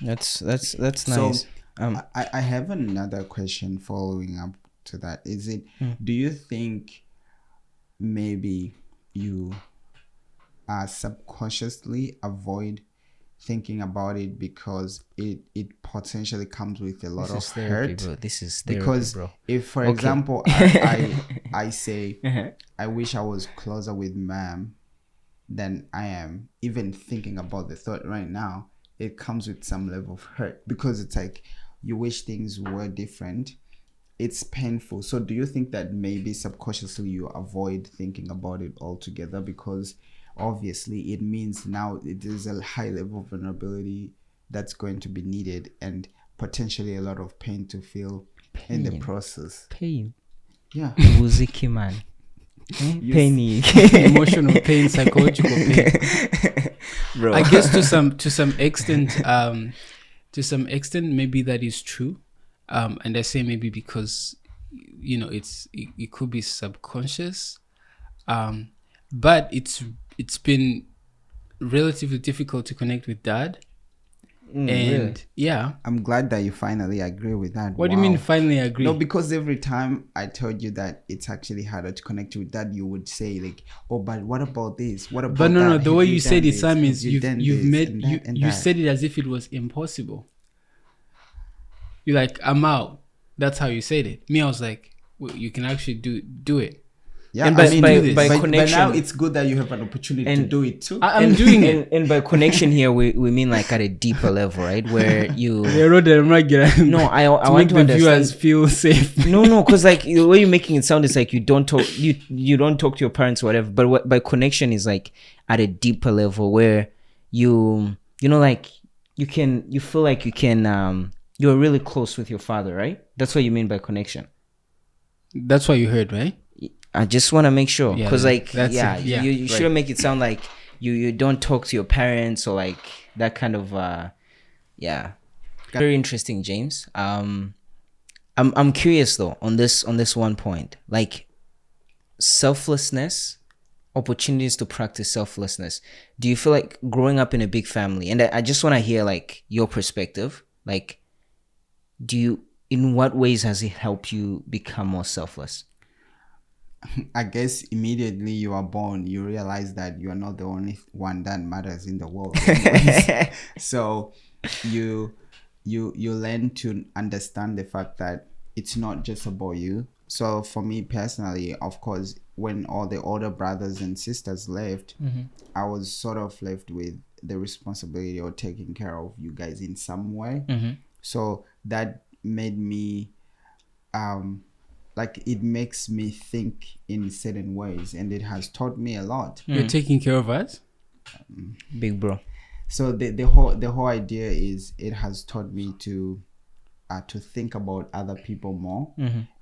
Speaker 1: That's
Speaker 3: So,
Speaker 1: nice.
Speaker 3: I have another question following up to that. Is it, do you think maybe you subconsciously avoid thinking about it because it potentially comes with a lot
Speaker 1: This
Speaker 3: of
Speaker 1: is therapy,
Speaker 3: hurt?
Speaker 1: bro. This is therapy,
Speaker 3: Because
Speaker 1: bro.
Speaker 3: if, for
Speaker 1: Okay.
Speaker 3: example, I say I wish I was closer with mom than I am, even thinking about the thought right now, it comes with some level of hurt, because it's like you wish things were different. It's painful. So do you think that maybe subconsciously you avoid thinking about it altogether, because obviously it means now it is a high level of vulnerability that's going to be needed, and potentially a lot of pain to feel in the
Speaker 1: Pain.
Speaker 3: process?
Speaker 1: Pain.
Speaker 3: Yeah.
Speaker 1: Muziki man.
Speaker 3: You
Speaker 1: Painy.
Speaker 2: Emotional pain, psychological pain.
Speaker 1: Bro.
Speaker 2: I guess to some extent, maybe that is true. And I say maybe because it could be subconscious. But it's been relatively difficult to connect with dad. And
Speaker 1: really?
Speaker 2: yeah.
Speaker 3: I'm glad that you finally agree with that.
Speaker 2: What do you mean
Speaker 3: Wow.
Speaker 2: finally agree?
Speaker 3: No, because every time I told you that it's actually harder to connect with that, you would say like, "Oh, but what about this? What about
Speaker 2: But no,
Speaker 3: that?
Speaker 2: the
Speaker 3: Have
Speaker 2: way you
Speaker 3: done
Speaker 2: said it,
Speaker 3: this?
Speaker 2: Sam,
Speaker 3: Have
Speaker 2: is
Speaker 3: you done
Speaker 2: you've
Speaker 3: this
Speaker 2: made
Speaker 3: and that and
Speaker 2: you
Speaker 3: that?"
Speaker 2: said it as if it was impossible. You're like, I'm out. That's how you said it. Me, I was like, well, you can actually do it.
Speaker 3: Yeah,
Speaker 1: And
Speaker 3: I
Speaker 1: by-
Speaker 3: mean,
Speaker 1: by-
Speaker 3: but,
Speaker 1: by
Speaker 3: but
Speaker 1: connection-
Speaker 3: now it's good that you have an opportunity to
Speaker 1: And-
Speaker 3: do it too.
Speaker 2: I'm doing it.
Speaker 1: And by connection here, we mean like at a deeper level, right? Where you.
Speaker 2: I wrote that I'm not getting.
Speaker 1: No, I
Speaker 2: to
Speaker 1: want
Speaker 2: make
Speaker 1: to
Speaker 2: the
Speaker 1: understand.
Speaker 2: viewers feel safe.
Speaker 1: No, because like the way you're making it sound is like you don't talk you don't talk to your parents or whatever. But what, by connection is like at a deeper level where you like you feel like you can you're really close with your father, right? That's what you mean by connection.
Speaker 2: That's what you heard, right?
Speaker 1: I just want to make sure,
Speaker 2: Yeah,
Speaker 1: because like
Speaker 2: that's
Speaker 1: yeah,
Speaker 2: it. Yeah,
Speaker 1: you
Speaker 2: right.
Speaker 1: shouldn't make it sound like you don't talk to your parents or like that kind of yeah. Very interesting, James. I'm curious though on this one point, like selflessness, opportunities to practice selflessness. Do you feel like growing up in a big family, and I just want to hear like your perspective, like in what ways has it helped you become more selfless?
Speaker 3: I guess immediately you are born, you realize that you are not the only one that matters in the world. anyways. So you learn to understand the fact that it's not just about you. So for me personally, of course, when all the older brothers and sisters left, I was sort of left with the responsibility of taking care of you guys in some way. So that made me like it makes me think in certain ways, and it has taught me a lot.
Speaker 2: You're taking care of us.
Speaker 1: Big bro.
Speaker 3: So the whole idea is it has taught me to think about other people more.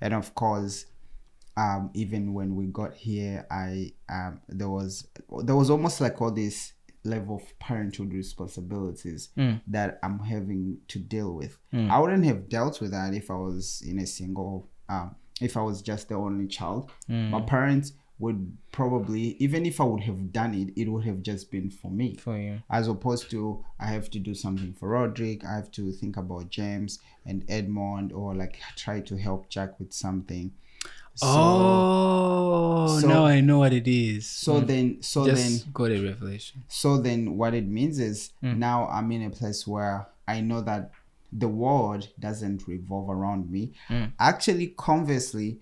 Speaker 3: And of course, even when we got here, there was almost like all this level of parenthood responsibilities that I'm having to deal with. I wouldn't have dealt with that if I was in a single if I was just the only child. My parents would probably, even if I would have done it, it would have just been for me.
Speaker 1: For you.
Speaker 3: As opposed to I have to do something for Roderick, I have to think about James and Edmond, or like try to help Jack with something. So
Speaker 2: Now I know what it is.
Speaker 3: Then
Speaker 2: Got a revelation.
Speaker 3: So then what it means is now I'm in a place where I know that the world doesn't revolve around me. Actually, conversely,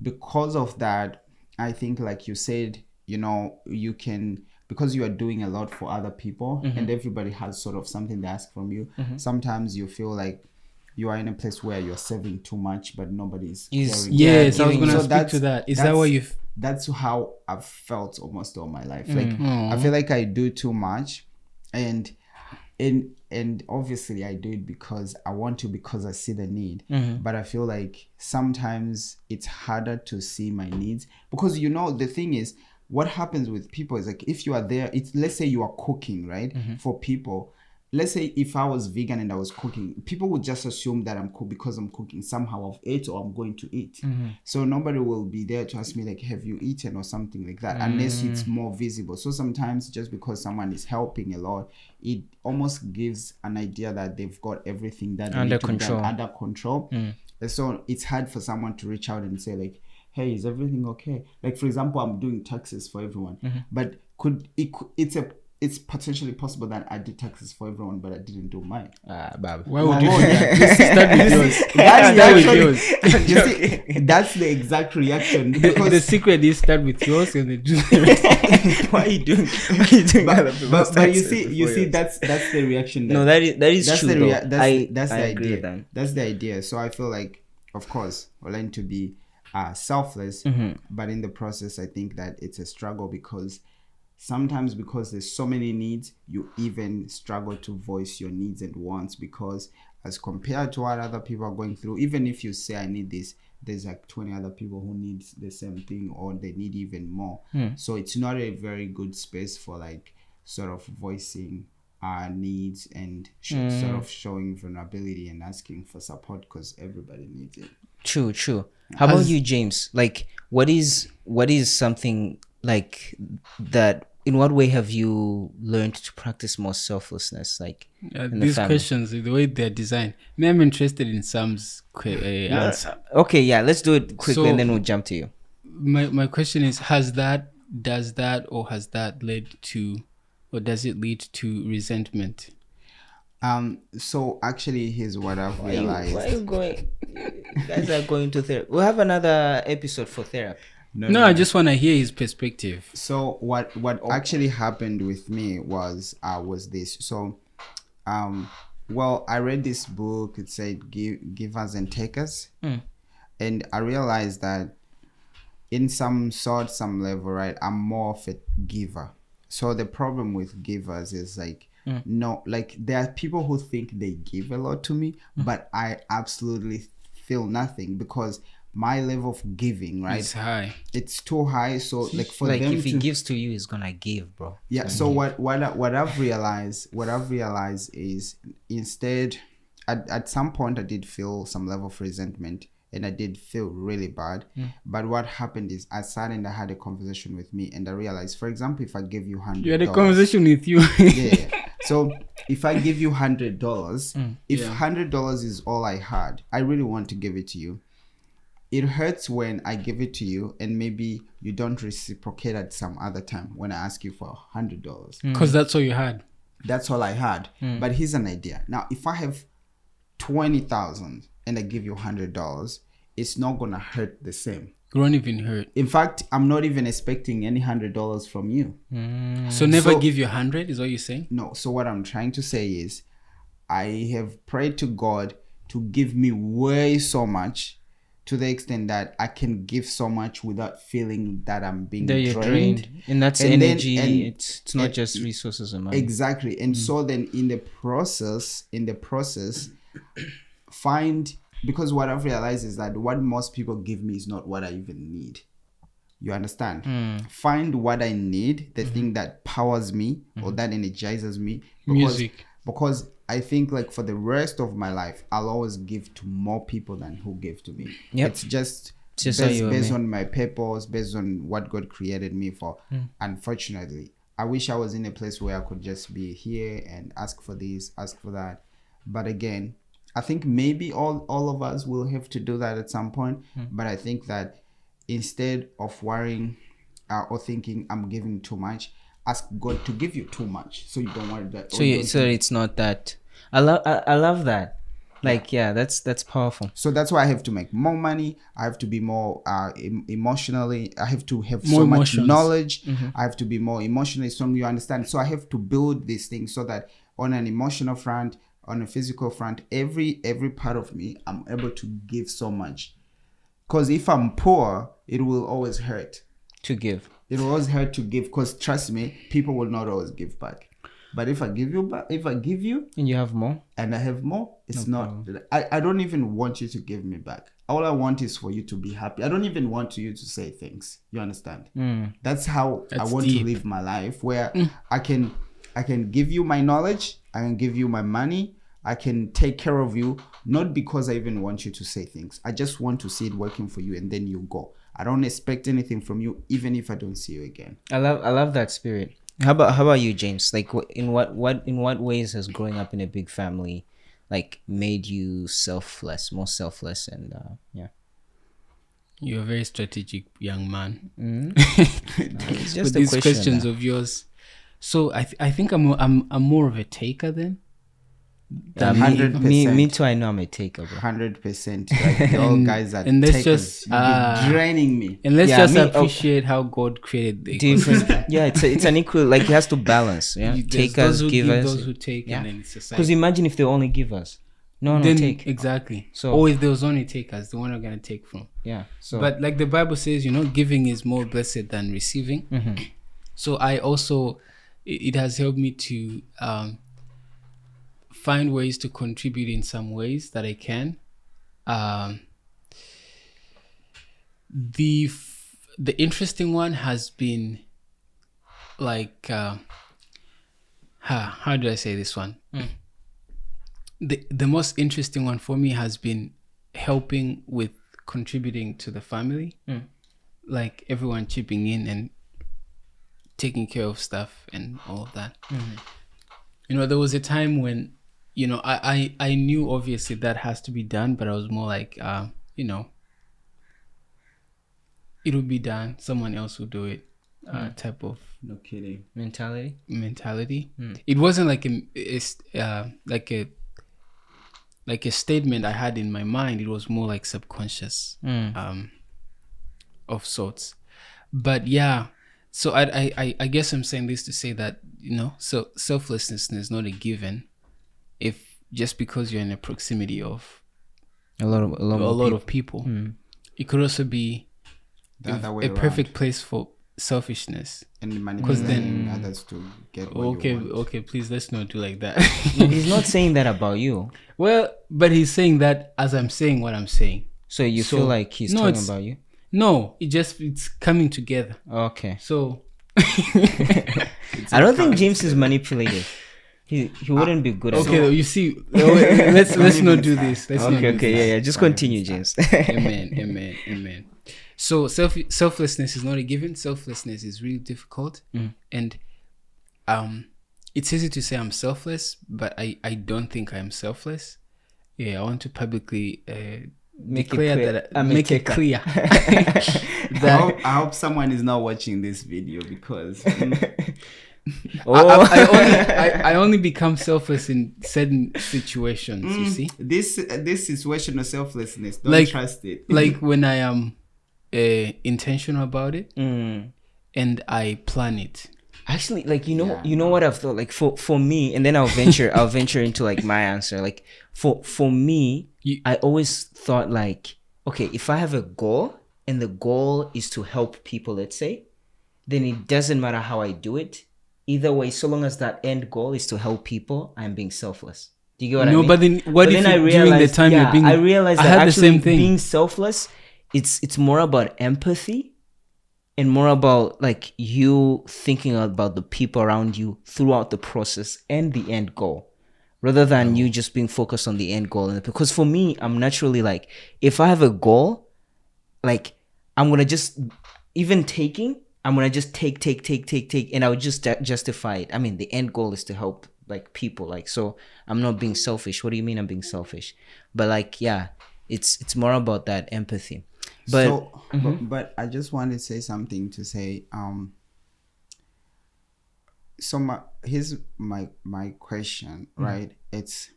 Speaker 3: because of that, I think like you said, you know, you can, because you are doing a lot for other people and everybody has sort of something they ask from you. Sometimes you feel like you are in a place where you're serving too much, but nobody's caring.
Speaker 2: Yes, I was
Speaker 1: giving
Speaker 2: gonna
Speaker 1: you-
Speaker 2: speak to that. Is that what you?
Speaker 3: That's how I've felt almost all my life. Like I feel like I do too much, and obviously I do it because I want to, because I see the need. But I feel like sometimes it's harder to see my needs, because you know the thing is, what happens with people is like, if you are there, it's, let's say you are cooking, right, for people. Let's say if I was vegan and I was cooking, people would just assume that I'm cool because I'm cooking. Somehow I've ate or I'm going to eat. So nobody will be there to ask me like, have you eaten or something like that, unless it's more visible. So sometimes just because someone is helping a lot, it almost gives an idea that they've got everything that they
Speaker 1: Under
Speaker 3: need to be done
Speaker 1: control.
Speaker 3: under control. And so it's hard for someone to reach out and say like, hey, is everything okay? Like, for example, I'm doing taxes for everyone, but it's potentially possible that I did taxes for everyone, but I didn't do mine.
Speaker 1: Bab.
Speaker 2: Why would you do that? Start with yours.
Speaker 3: That's you see, that's the exact reaction.
Speaker 2: The
Speaker 3: Because
Speaker 2: secret is start with yours and then do the rest.
Speaker 1: Why are you doing other people's
Speaker 3: but you
Speaker 1: taxes
Speaker 3: see
Speaker 1: before yours?
Speaker 3: that's the reaction.
Speaker 1: No, that is
Speaker 3: That's
Speaker 1: true.
Speaker 3: the
Speaker 1: Though.
Speaker 3: that's
Speaker 1: I
Speaker 3: the
Speaker 1: agree
Speaker 3: idea.
Speaker 1: with that.
Speaker 3: That's the idea. So I feel like, of course, we're learning to be selfless, but in the process, I think that it's a struggle, because sometimes, because there's so many needs, you even struggle to voice your needs and wants, because as compared to what other people are going through, even if you say I need this, there's like 20 other people who need the same thing, or they need even more. So it's not a very good space for like sort of voicing our needs and sort of showing vulnerability and asking for support, because everybody needs it.
Speaker 1: True. How about you, James? Like, what is something like that? In what way have you learned to practice more selflessness? Like in the
Speaker 2: These
Speaker 1: family?
Speaker 2: questions, the way they're designed. Me, I'm interested in Sam's answer.
Speaker 1: Okay, yeah, let's do it quickly
Speaker 2: So-
Speaker 1: and then we'll jump to you.
Speaker 2: My question is, has that led to, or does it lead to resentment?
Speaker 3: So actually, here's what I've realized.
Speaker 1: Why are you going? You guys are going to therapy. We'll have another episode for therapy.
Speaker 2: No, I just want to hear his perspective.
Speaker 3: So what actually happened with me was this. So well, I read this book. It said givers and takers, and I realized that in some level, right, I'm more of a giver. So the problem with givers is like, no, like there are people who think they give a lot to me, but I absolutely feel nothing, because my level of giving, right,
Speaker 2: It's high.
Speaker 3: it's too high. So like for
Speaker 1: Like
Speaker 3: them
Speaker 1: if he
Speaker 3: to,
Speaker 1: gives to you, he's gonna give, bro.
Speaker 3: yeah. So what I've realized is, instead, at some point I did feel some level of resentment, and I did feel really bad. But what happened is I sat and I had a conversation with me, and I realized, for example, if I give you $100,
Speaker 2: You had a conversation with you.
Speaker 3: yeah. So if I give you $100, if $100 is all I had, I really want to give it to you. It hurts when I give it to you and maybe you don't reciprocate at some other time when I ask you for $100.
Speaker 2: Because that's all you had.
Speaker 3: That's all I had. But here's an idea. Now, if I have 20,000 and I give you $100, it's not gonna hurt the same.
Speaker 2: You won't even hurt.
Speaker 3: In fact, I'm not even expecting any $100 from you.
Speaker 2: So never
Speaker 3: So-
Speaker 2: give you 100 is what you're saying?
Speaker 3: No. So what I'm trying to say is, I have prayed to God to give me way so much, to the extent that I can give so much without feeling that I'm being
Speaker 1: That you're
Speaker 3: drained.
Speaker 1: drained, and that's
Speaker 3: And then-
Speaker 1: energy.
Speaker 3: and-
Speaker 1: it's not just resources and money.
Speaker 3: Exactly. And so then in the process, because what I've realized is that what most people give me is not what I even need. You understand? Find what I need, the thing that powers me or that energizes me.
Speaker 2: Music.
Speaker 3: Because I think like for the rest of my life, I'll always give to more people than who give to me.
Speaker 1: Yep.
Speaker 3: It's just
Speaker 1: Just how you are
Speaker 3: based
Speaker 1: made.
Speaker 3: on my purpose, based on what God created me for. Unfortunately, I wish I was in a place where I could just be here and ask for this, ask for that. But again, I think maybe all of us will have to do that at some point. But I think that instead of worrying or thinking I'm giving too much, ask God to give you too much, so you don't worry that.
Speaker 1: So it's not that. I love that. Like, yeah, that's powerful.
Speaker 3: So that's why I have to make more money. I have to be more emotionally. I have to have
Speaker 2: More
Speaker 3: so
Speaker 2: emotions.
Speaker 3: much knowledge. I have to be more emotionally strong. You understand? So I have to build these things so that on an emotional front, on a physical front, every part of me, I'm able to give so much. Because if I'm poor, it will always hurt.
Speaker 1: To give.
Speaker 3: It will always hurt to give. Because trust me, people will not always give back. But if I give you back,
Speaker 1: And you have more?
Speaker 3: and I have more, it's I don't even want you to give me back. All I want is for you to be happy. I don't even want you to say things. You understand? That's how I want
Speaker 2: deep.
Speaker 3: to live my life, where I can give you my knowledge, I can give you my money, I can take care of you, not because I even want you to say things. I just want to see it working for you, and then you go. I don't expect anything from you, even if I don't see you again.
Speaker 1: I love that spirit. How about you, James? Like, in what ways has growing up in a big family, like, made you more selfless, and yeah?
Speaker 2: You're a very strategic young man.
Speaker 1: It's just
Speaker 2: With
Speaker 1: a
Speaker 2: these
Speaker 1: question,
Speaker 2: questions of yours. So I think I'm more of a taker then.
Speaker 1: Me too. I know I'm a taker, bro.
Speaker 3: 100%. Like, all guys are
Speaker 2: and let's
Speaker 3: takers.
Speaker 2: just,
Speaker 3: You be draining me.
Speaker 2: And let's
Speaker 1: Yeah,
Speaker 2: just
Speaker 1: me-
Speaker 2: appreciate how God created the
Speaker 1: Different. Yeah, it's an equal. Like, it has to balance. Yeah,
Speaker 2: There's
Speaker 1: takers,
Speaker 2: those who give,
Speaker 1: givers.
Speaker 2: those who take,
Speaker 1: Yeah.
Speaker 2: and then it's a cycle.
Speaker 1: Because imagine if they only give us. No,
Speaker 2: Then
Speaker 1: take.
Speaker 2: exactly.
Speaker 1: So-
Speaker 2: or if there was only takers, the one are gonna take from.
Speaker 1: Yeah. So.
Speaker 2: But like the Bible says, giving is more blessed than receiving. So I also, it has helped me to find ways to contribute in some ways that I can. The interesting one has been like, how do I say this one? The most interesting one for me has been helping with contributing to the family, like everyone chipping in and taking care of stuff and all of that. There was a time when I knew obviously that has to be done, but I was more like it will be done, someone else will do it, type of
Speaker 3: No kidding.
Speaker 1: mentality.
Speaker 2: It wasn't like a statement I had in my mind. It was more like subconscious, of sorts. But yeah, so I guess I'm saying this to say that so selflessness is not a given. If just because you're in a proximity of
Speaker 1: A lot of
Speaker 2: people, it could also be
Speaker 3: The other way
Speaker 2: a
Speaker 3: around.
Speaker 2: perfect place for selfishness.
Speaker 3: And manipulating
Speaker 2: then-
Speaker 3: others to get what you want.
Speaker 2: Okay, please let's not do like that.
Speaker 1: He's not saying that about you.
Speaker 2: Well, but he's saying that as I'm saying what I'm saying.
Speaker 1: So you
Speaker 2: So-
Speaker 1: feel like he's
Speaker 2: no,
Speaker 1: talking
Speaker 2: it's-
Speaker 1: about you?
Speaker 2: No, it's coming together.
Speaker 1: Okay.
Speaker 2: So
Speaker 1: I don't think James is manipulative. He wouldn't be good at
Speaker 2: okay,
Speaker 1: it.
Speaker 2: you see, let's not do this. Let's not do
Speaker 1: Okay,
Speaker 2: this.
Speaker 1: yeah. Just continue, James.
Speaker 2: Amen. So selflessness is not a given. Selflessness is really difficult, and it's easy to say I'm selfless, but I don't think I'm selfless. Yeah, I want to publicly
Speaker 1: Make it
Speaker 2: declare
Speaker 1: clear.
Speaker 2: that
Speaker 1: I'm a
Speaker 2: make it
Speaker 1: taker.
Speaker 2: clear
Speaker 3: I
Speaker 2: that
Speaker 3: hope someone is not watching this video because
Speaker 1: Oh,
Speaker 2: I only become selfless in certain situations. You see,
Speaker 3: this situation of selflessness, don't
Speaker 2: Like-
Speaker 3: trust it.
Speaker 2: like when I am intentional about it and I plan it.
Speaker 1: actually, like
Speaker 3: Yeah,
Speaker 1: you know what I've thought. Like for me, and then I'll venture into like my answer. Like for me, I always thought like, okay, if I have a goal and the goal is to help people, let's say, then it doesn't matter how I do it. Either way, so long as that end goal is to help people, I'm being selfless. Do you get what I mean?
Speaker 2: No, but then what if during the time you're being?
Speaker 1: I realized
Speaker 2: I
Speaker 1: that
Speaker 2: had the
Speaker 1: actually
Speaker 2: same thing.
Speaker 1: being selfless, it's more about empathy and more about like you thinking about the people around you throughout the process and the end goal, rather than you just being focused on the end goal. And because for me, I'm naturally like, if I have a goal, like I'm gonna just I'm gonna just take, and I would just justify it. I mean, the end goal is to help like people, like, so I'm not being selfish. What do you mean I'm being selfish? But like, yeah, it's more about that empathy. But
Speaker 3: But I just want to say something to say. Here's my question, right? It's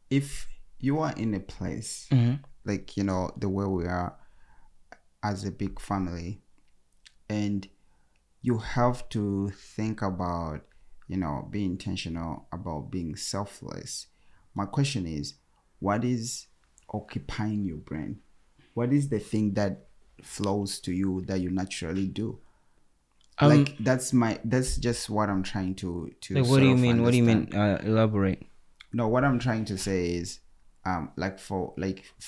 Speaker 3: if you are in a place like, you know, the way we are as a big family, and you have to think about, you know, be intentional about being selfless. My question is, what is occupying your brain? What is the thing that flows to you that you naturally do? Like that's just what I'm trying to
Speaker 1: like, what
Speaker 3: sort
Speaker 1: do you
Speaker 3: of
Speaker 1: mean? What do you mean?
Speaker 3: understand.
Speaker 1: Elaborate.
Speaker 3: No, what I'm trying to say is, like for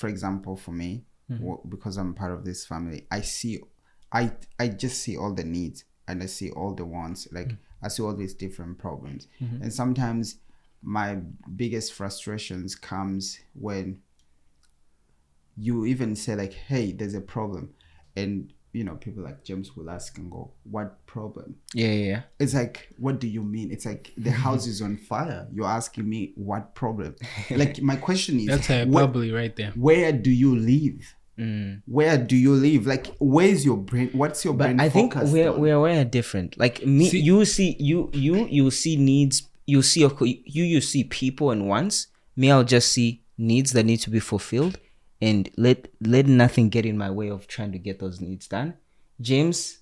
Speaker 3: example, for me, because I'm part of this family, I just see all the needs and I see all the wants. Like I see all these different problems, and sometimes my biggest frustrations comes when you even say like, "Hey, there's a problem," and you know, people like James will ask and go, "What problem?"
Speaker 1: Yeah.
Speaker 3: It's like, what do you mean? It's like the house is on fire. You're asking me what problem? Like my question is,
Speaker 2: That's hyperbole right there.
Speaker 3: where do you live? Where do you live? Like, where's your brain? What's your brain?
Speaker 1: But I think
Speaker 3: focused on?
Speaker 1: we're different. Like me,
Speaker 2: See-
Speaker 1: you see needs. You see people and wants. Me, I'll just see needs that need to be fulfilled, and let nothing get in my way of trying to get those needs done. James,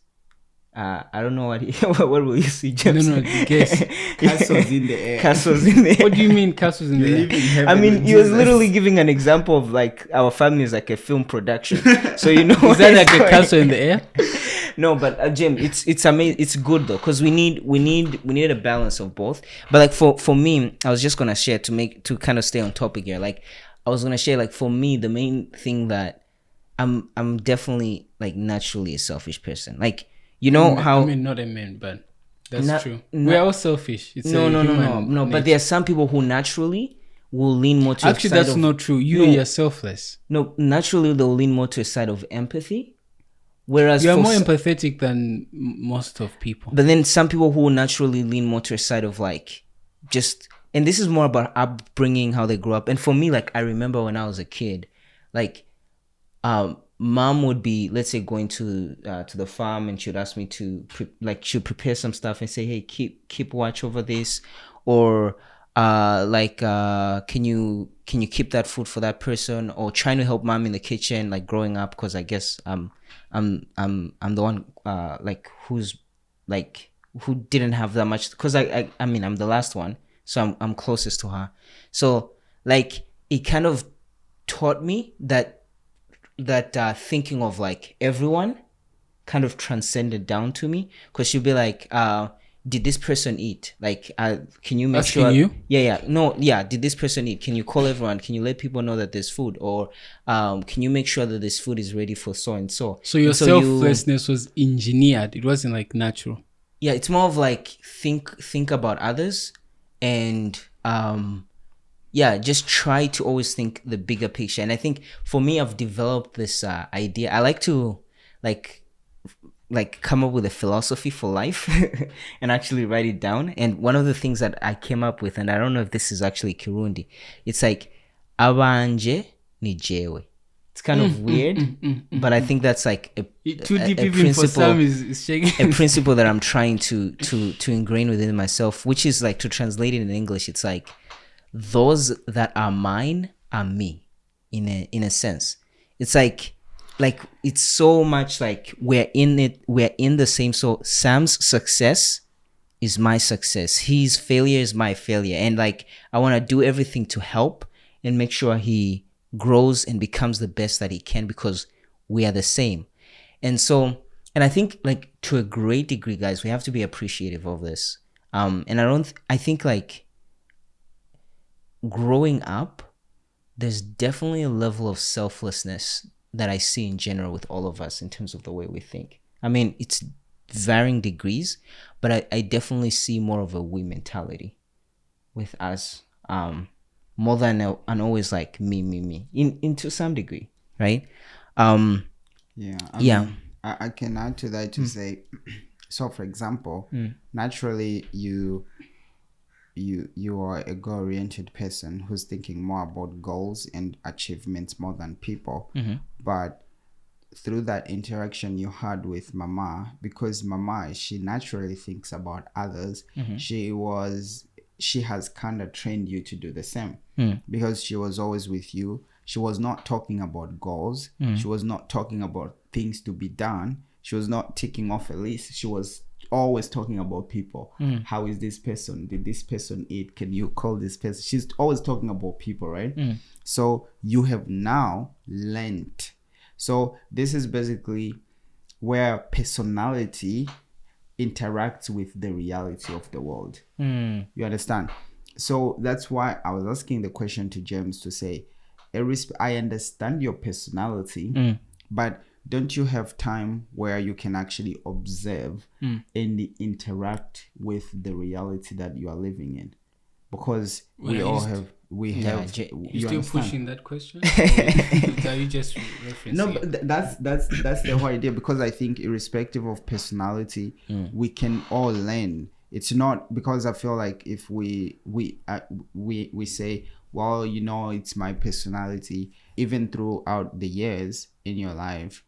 Speaker 1: I don't know what what will you see, James?
Speaker 2: No, guess.
Speaker 3: Castles in the air.
Speaker 1: Castles in there.
Speaker 2: What do you mean castles in
Speaker 3: You
Speaker 2: the
Speaker 3: live
Speaker 2: air?
Speaker 3: in heaven.
Speaker 1: I mean,
Speaker 3: with
Speaker 1: he was
Speaker 3: Jesus.
Speaker 1: literally giving an example of like our family is like a film production. So you know,
Speaker 2: Is that like a castle in the air?
Speaker 1: No, but Jim, it's amazing. It's good though, because we need a balance of both. But like for me, I was just gonna share to kind of stay on topic here. Like I was gonna share, like for me, the main thing that I'm definitely like naturally a selfish person. Like you know how
Speaker 2: I mean, not a man, but that's
Speaker 1: Not-
Speaker 2: true.
Speaker 1: not-
Speaker 2: We're all selfish. It's
Speaker 1: no.
Speaker 2: nature.
Speaker 1: But there are some people who naturally will lean more to
Speaker 2: Actually,
Speaker 1: a side
Speaker 2: that's
Speaker 1: of,
Speaker 2: not true. You're selfless.
Speaker 1: no. Naturally, they'll lean more to a side of empathy, whereas
Speaker 2: You are
Speaker 1: for
Speaker 2: more
Speaker 1: s-
Speaker 2: empathetic than most of people.
Speaker 1: But then some people who naturally lean more to a side of like just, and this is more about upbringing, how they grew up. And for me, like I remember when I was a kid, like mom would be, let's say, going to the farm, and she would ask me to she'd prepare some stuff and say, hey, keep watch over this, or can you keep that food for that person, or trying to help mom in the kitchen, like growing up, because I guess I'm the one like who's like who didn't have that much, because I mean I'm the last one, so I'm closest to her. So like it kind of taught me that thinking of like everyone kind of transcended down to me, because she'd be like, did this person eat? Like, can you make
Speaker 2: Asking
Speaker 1: sure?
Speaker 2: you?
Speaker 1: Yeah. Did this person eat? Can you call everyone? Can you let people know that there's food? Or can you make sure that this food is ready for so and so?
Speaker 2: So your
Speaker 1: And
Speaker 2: selflessness was engineered. It wasn't like natural.
Speaker 1: yeah, it's more of like think about others, and yeah, just try to always think the bigger picture. And I think for me, I've developed this idea. I like to like come up with a philosophy for life and actually write it down. And one of the things that I came up with, and I don't know if this is actually Kirundi, it's like abanje ni jewe. It's kind of weird, but I think that's like
Speaker 2: Too deep
Speaker 1: a
Speaker 2: even for
Speaker 1: principle,
Speaker 2: some is shaking.
Speaker 1: a principle that I'm trying to ingrain within myself, which is like, to translate it in English, it's like, those that are mine are me, in a sense. It's like it's so much like we're in the same. So Sam's success is my success, his failure is my failure, and like I want to do everything to help and make sure he grows and becomes the best that he can, because we are the same. And so, and I think like to a great degree, guys, we have to be appreciative of this. And I think like growing up, there's definitely a level of selflessness that I see in general with all of us in terms of the way we think. I mean, it's varying degrees, but I definitely see more of a we mentality with us, more than an always like me into some degree, right?
Speaker 3: Yeah.
Speaker 1: Yeah.
Speaker 3: mean, I can add to that to say, so for example, naturally you are a goal-oriented person who's thinking more about goals and achievements more than people. But through that interaction you had with mama, because mama, she naturally thinks about others, she has kind of trained you to do the same. because she was always with you. She was not talking about goals. She was not talking about things to be done. She was not ticking off a list. She was always talking about people. How is this person? Did this person eat? Can you call this person? She's always talking about people, right? So you have now learned. So this is basically where personality interacts with the reality of the world. You understand? So that's why I was asking the question to James to say, I understand your personality, but don't you have time where you can actually observe and interact with the reality that you are living in? Because you
Speaker 2: still
Speaker 3: understand?
Speaker 2: pushing that question? Or are you just referencing?
Speaker 3: No, but that's the whole idea, because I think irrespective of personality, we can all learn. It's not because I feel like if we say, well, you know, it's my personality, even throughout the years in your life,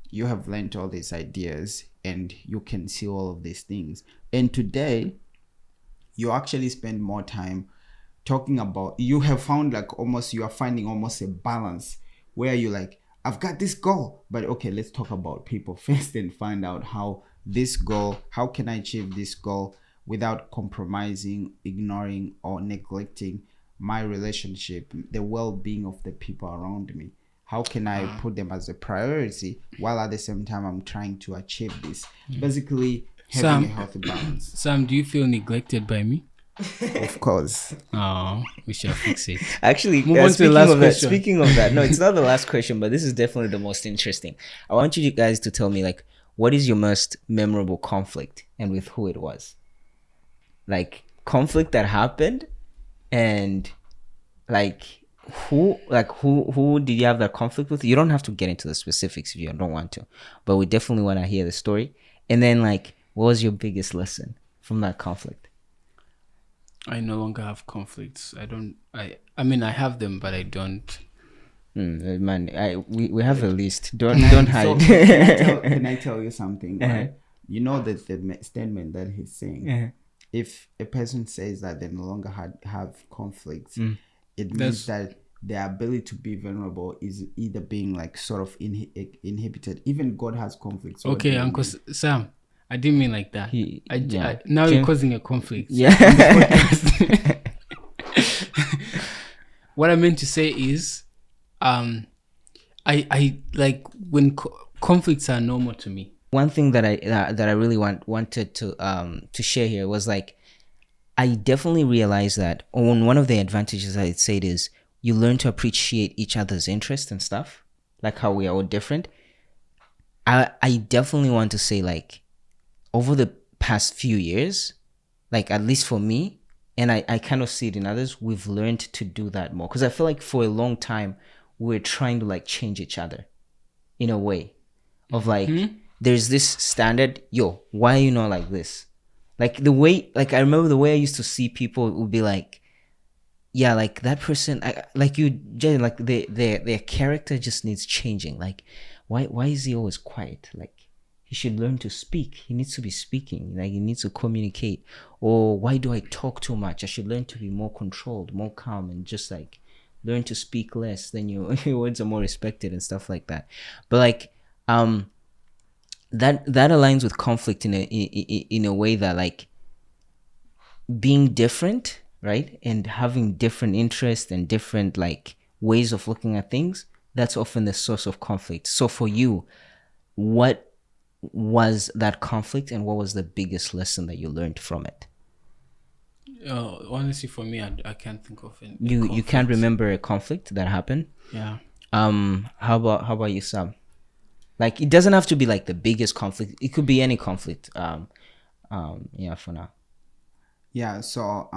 Speaker 3: you have learned all these ideas and you can see all of these things. And today, you actually spend more time talking about, you have found you are finding almost a balance where you're like, I've got this goal, but okay, let's talk about people first and find out how can I achieve this goal without compromising, ignoring, or neglecting my relationship, the well-being of the people around me. How can I put them as a priority while at the same time I'm trying to achieve this? Basically, having a healthy balance.
Speaker 2: Sam, do you feel neglected by me?
Speaker 3: Of course.
Speaker 2: Oh, we shall fix it.
Speaker 1: Actually,
Speaker 2: Move on to the last question.
Speaker 1: Speaking of that, no, it's not the last question, but this is definitely the most interesting. I want you guys to tell me, like, what is your most memorable conflict and with who it was? Like, conflict that happened, and who did you have that conflict with? You don't have to get into the specifics if you don't want to, but we definitely want to hear the story. And then, like, what was your biggest lesson from that conflict?
Speaker 2: I no longer have conflicts. I mean, I have them, but I don't.
Speaker 1: Man, we have a list. Don't hide.
Speaker 3: So, can I tell you something? Right? You know that the statement that he's saying. If a person says that they no longer have conflicts, it means that their ability to be vulnerable is either being like sort of inhibited. Even God has conflicts. So
Speaker 2: okay, Uncle Sam, I didn't mean like that. Now
Speaker 1: Jim,
Speaker 2: you're causing a conflict.
Speaker 1: Yeah.
Speaker 2: What I meant to say is, I like when conflicts are normal to me.
Speaker 1: One thing that I really wanted to share here was, like, I definitely realized that one of the advantages I'd say is you learn to appreciate each other's interests and stuff, like how we are all different. I definitely want to say, like, over the past few years, like, at least for me, and I kind of see it in others, we've learned to do that more. Because I feel like for a long time, we're trying to, like, change each other in a way of, like, there's this standard, yo, why are you not like this? Like, the way, like, I remember the way I used to see people would be like, yeah, like, that person, like, their character just needs changing. Like, why is he always quiet? Like, he should learn to speak. He needs to be speaking. Like, he needs to communicate. Or why do I talk too much? I should learn to be more controlled, more calm, and just, like, learn to speak less. Then your words are more respected and stuff like that. But, like, that aligns with conflict in a way that, like, being different, right, and having different interests and different, like, ways of looking at things, that's often the source of conflict. So for you, what was that conflict, and what was the biggest lesson that you learned from it?
Speaker 2: Honestly, for me, I can't think of any.
Speaker 1: You can't remember a conflict that happened?
Speaker 2: Yeah.
Speaker 1: How about you, Sam? Like, it doesn't have to be, like, the biggest conflict. It could be any conflict. Yeah, for now.
Speaker 3: Yeah, so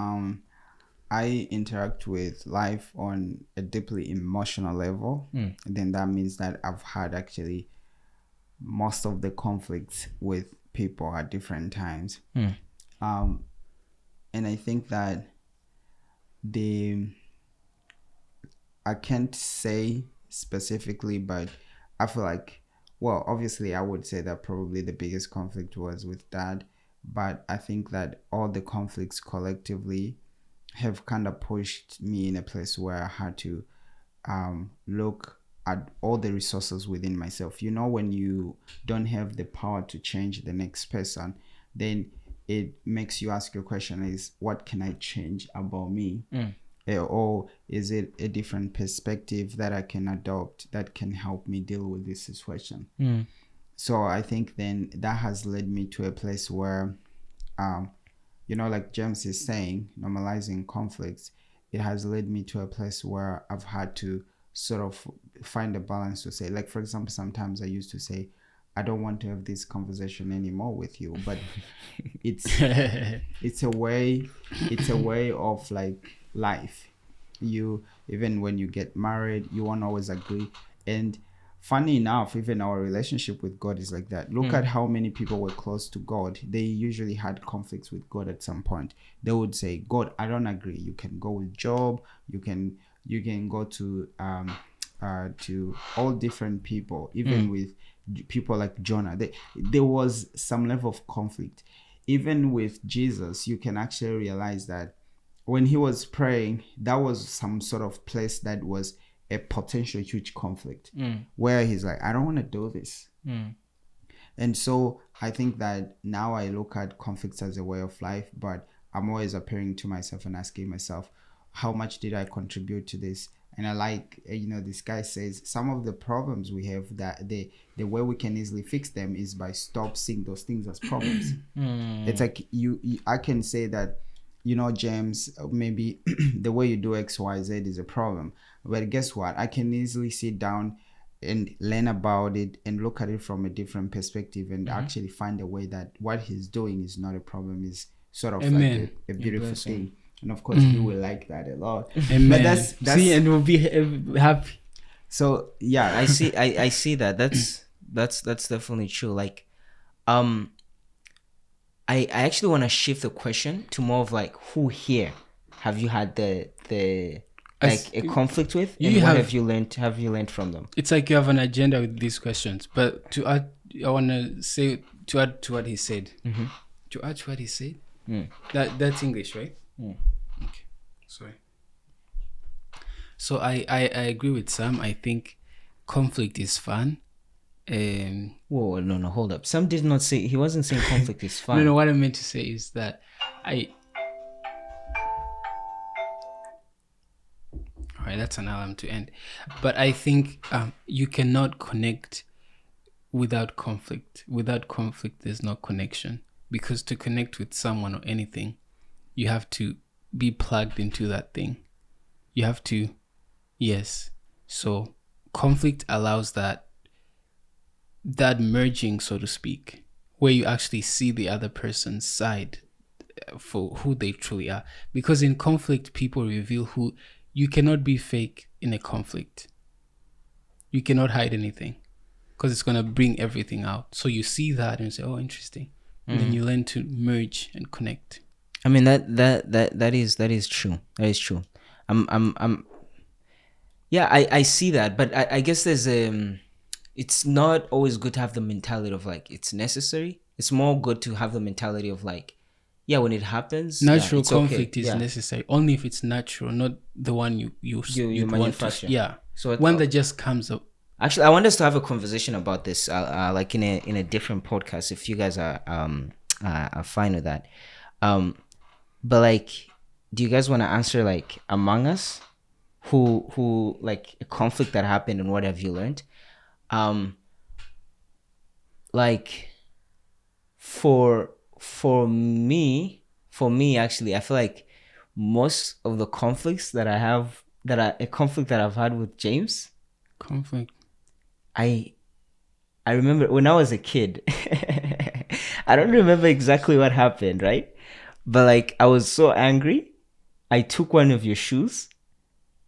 Speaker 3: I interact with life on a deeply emotional level. Then that means that I've had actually most of the conflicts with people at different times. And I think that I can't say specifically, but I feel like, well, obviously I would say that probably the biggest conflict was with Dad, but I think that all the conflicts collectively have kind of pushed me in a place where I had to look at all the resources within myself. You know, when you don't have the power to change the next person, then it makes you ask your question is, what can I change about me? Or is it a different perspective that I can adopt that can help me deal with this situation? So I think then that has led me to a place where, you know, like James is saying, normalizing conflicts, it has led me to a place where I've had to sort of find a balance to say, like, for example, sometimes I used to say, I don't want to have this conversation anymore with you, but it's a way of like life. You, even when you get married, you won't always agree. And funny enough, even our relationship with God is like that. Look at how many people were close to God. They usually had conflicts with God at some point. They would say, God, I don't agree. You can go with Job. You can go to all different people, even with people like Jonah. There was some level of conflict. Even with Jesus, you can actually realize that when he was praying, that was some sort of place that was a potential huge conflict, where he's like, I don't want to do this. And so I think that now I look at conflicts as a way of life, but I'm always appearing to myself and asking myself, how much did I contribute to this? And I like, you know, this guy says some of the problems we have, that the way we can easily fix them is by stop seeing those things as problems. It's like I can say that, you know, James, maybe the way you do X, Y, Z is a problem. But guess what? I can easily sit down and learn about it and look at it from a different perspective and actually find a way that what he's doing is not a problem, is sort of like a beautiful thing. And of course, he will like that a lot.
Speaker 2: Amen.
Speaker 3: But that's
Speaker 2: see, and we'll be happy.
Speaker 3: So yeah,
Speaker 1: I see that. That's definitely true. Like, I actually want to shift the question to more of like, who here have you had the like a conflict with, and what have you learned from them?
Speaker 2: It's like you have an agenda with these questions. But to add, I want to say, to add to what he said. To add to what he said. That's English, right? Okay, sorry. So I agree with Sam. I think conflict is fun.
Speaker 1: Whoa, no, hold up. Sam did not say, he wasn't saying conflict is fun.
Speaker 2: No, what I meant to say is that alright, that's an alarm to end. But I think you cannot connect without conflict. Without conflict, there's no connection. Because to connect with someone or anything, you have to be plugged into that thing. You have to, yes. So conflict allows that merging, so to speak, where you actually see the other person's side for who they truly are. Because in conflict, people reveal who. You cannot be fake in a conflict. You cannot hide anything, because it's going to bring everything out. So you see that and you say, oh, interesting. And then you learn to merge and connect.
Speaker 1: I mean, that is true. That is true. Yeah, I see that, but I guess there's it's not always good to have the mentality of like it's necessary. It's more good to have the mentality of like, yeah, when it happens,
Speaker 2: natural conflict is necessary only if it's natural, not the one you
Speaker 1: manufacture.
Speaker 2: Yeah, so one that just comes up.
Speaker 1: Actually, I want us to have a conversation about this, like in a different podcast, if you guys are fine with that. But like, do you guys want to answer like among us, who like a conflict that happened and what have you learned? Like for me actually, I feel like most of the conflicts that I have, a conflict that I've had with James, I remember when I was a kid. I don't remember exactly what happened, right? But like, I was so angry, I took one of your shoes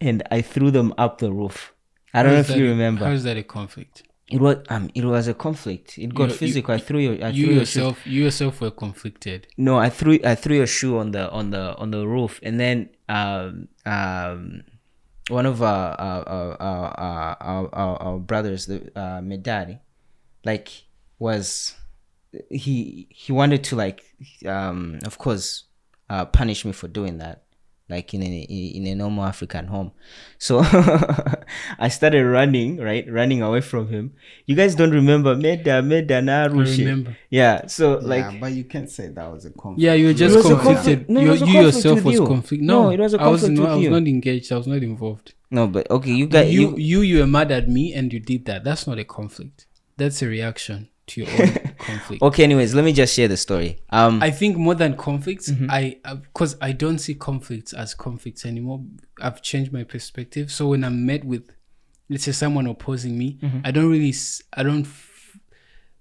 Speaker 1: and I threw them up the roof. I don't know if you remember.
Speaker 2: How is that a conflict?
Speaker 1: It was a conflict. It got physical. I threw
Speaker 2: you yourself were conflicted.
Speaker 1: No, I threw your shoe on the roof, and then one of our brothers, the Medadi, like he wanted to like of course punish me for doing that. like in a normal African home. So I started running away from him. You guys don't remember Meda Narushe?
Speaker 2: I remember.
Speaker 1: Yeah. So
Speaker 3: Yeah,
Speaker 1: like,
Speaker 3: but you can't say that was a conflict.
Speaker 2: Yeah, you were
Speaker 1: It
Speaker 2: just
Speaker 1: was a
Speaker 2: conflicted.
Speaker 1: conflict. No, it was a
Speaker 2: You
Speaker 1: conflict
Speaker 2: yourself
Speaker 1: with
Speaker 2: was
Speaker 1: you.
Speaker 2: conflicted.
Speaker 1: No, it was a
Speaker 2: I was
Speaker 1: conflict with
Speaker 2: I was
Speaker 1: you.
Speaker 2: not engaged. I was not involved.
Speaker 1: no, but okay, you guys,
Speaker 2: You were mad at me and you did that. That's not a conflict. That's a reaction to your own conflict.
Speaker 1: okay. Anyways, let me just share the story.
Speaker 2: I think more than conflicts,
Speaker 1: Mm-hmm.
Speaker 2: because I don't see conflicts as conflicts anymore. I've changed my perspective. So when I'm met with, let's say, someone opposing me,
Speaker 1: Mm-hmm.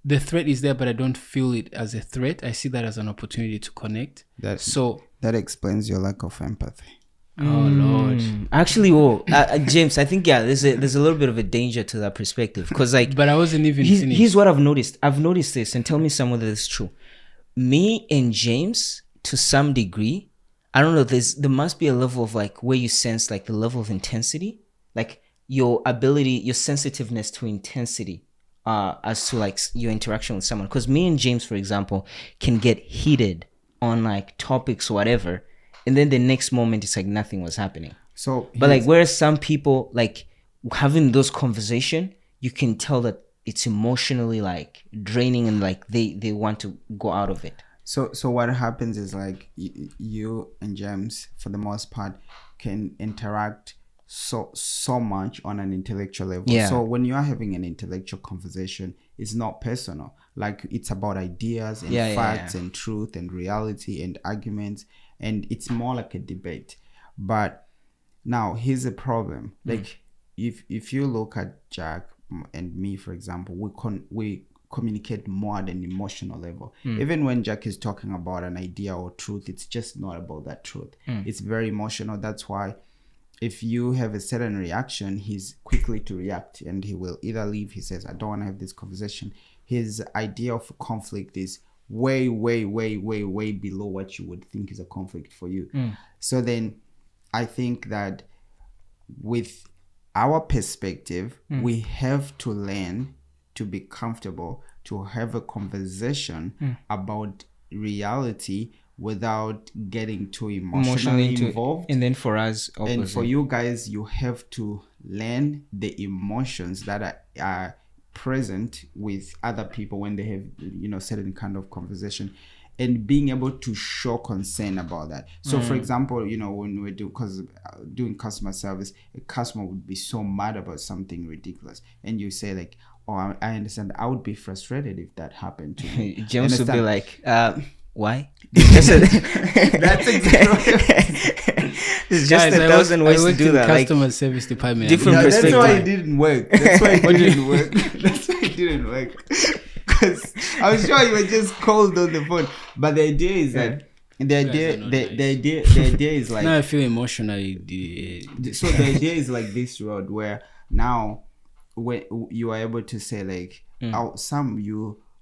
Speaker 2: the threat is there, but I don't feel it as a threat. I see that as an opportunity to connect.
Speaker 3: That explains your lack of empathy.
Speaker 2: Oh Lord.
Speaker 1: Actually, James, I think there's a little bit of a danger to that perspective, because like,
Speaker 2: But I wasn't even finished.
Speaker 1: here's what I've noticed. I've noticed this, and tell me some whether it's true. Me and James, to some degree, I don't know. There must be a level of like where you sense like the level of intensity, like your ability, your sensitiveness to intensity, as to like your interaction with someone. Because me and James, for example, can get heated on like topics or whatever, and then the next moment it's like nothing was happening.
Speaker 3: So,
Speaker 1: But like, whereas some people, like having those conversation, you can tell that it's emotionally like draining, and like they want to go out of it.
Speaker 3: so what happens is like you and James, for the most part, can interact so much on an intellectual level.
Speaker 1: Yeah.
Speaker 3: So when you are having an intellectual conversation, it's not personal. Like, it's about ideas and facts and truth and reality and arguments, and it's more like a debate. But now here's a problem. Like, if you look at Jack and me, for example, we communicate more at an emotional level. Even when Jack is talking about an idea or truth, it's just not about that truth. It's very emotional. That's why if you have a certain reaction, he's quickly to react, and he will either leave. He says, I don't want to have this conversation. His idea of conflict is way below what you would think is a conflict for you. So then I think that with our perspective, we have to learn to be comfortable to have a conversation about reality without getting too emotionally involved.
Speaker 1: And then for us,
Speaker 3: And for you guys, you have to learn the emotions that are present with other people when they have, certain kind of conversation, and being able to show concern about that. So for example, when we're doing customer service, a customer would be so mad about something ridiculous, and you say like, oh, I understand, I would be frustrated if that happened to me.
Speaker 1: James would be like, why?
Speaker 3: That's exactly
Speaker 1: It's just a thousand ways to do that. Like,
Speaker 2: Customer service department.
Speaker 1: different
Speaker 3: that's
Speaker 1: perspective.
Speaker 3: why it didn't work. That's why it didn't work. That's why it didn't work. Because I'm sure you were just cold on the phone. But the idea is that the idea is like,
Speaker 2: Now I feel emotionally.
Speaker 3: so the idea is like this road where now when you are able to say like,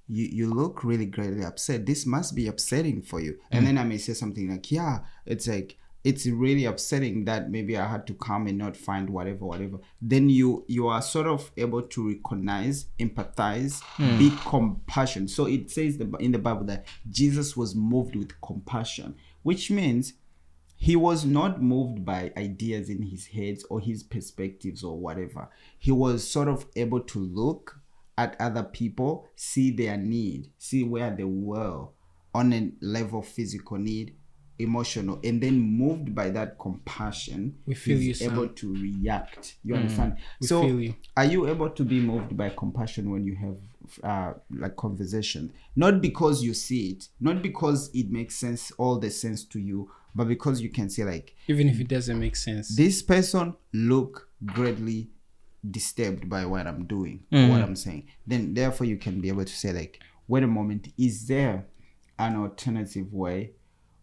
Speaker 3: you look really greatly upset. This must be upsetting for you. And then I may say something like, yeah, it's like, it's really upsetting that maybe I had to come and not find whatever. Then you are sort of able to recognize, empathize, be compassion. So it says in the Bible that Jesus was moved with compassion, which means he was not moved by ideas in his head or his perspectives or whatever. He was sort of able to look at other people, see their need, see where they were on a level of physical need, emotional, and then moved by that compassion,
Speaker 2: We feel
Speaker 3: he's
Speaker 2: you,
Speaker 3: able
Speaker 2: Sam.
Speaker 3: to react. You understand?
Speaker 2: We
Speaker 3: So
Speaker 2: feel you.
Speaker 3: are you able to be moved by compassion when you have like conversation? Not because you see it, not because it makes sense, all the sense to you, but because you can say like,
Speaker 2: Even if it doesn't make sense.
Speaker 3: this person look greatly disturbed by what I'm doing or what I'm saying. Then therefore you can be able to say like, wait a moment, is there an alternative way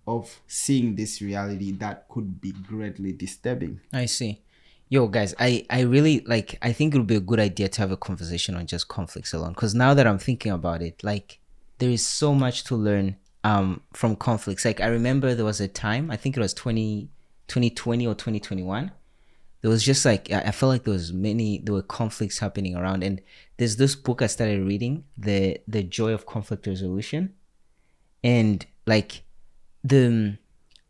Speaker 3: of seeing this reality that could be greatly disturbing?
Speaker 1: I see. Yo, guys, I really like, I think it would be a good idea to have a conversation on just conflicts alone. Because now that I'm thinking about it, like, there is so much to learn from conflicts. Like, I remember there was a time, I think it was 2020 or 2021. There was just like, I felt like there were conflicts happening around. And there's this book I started reading, The Joy of Conflict Resolution. And like,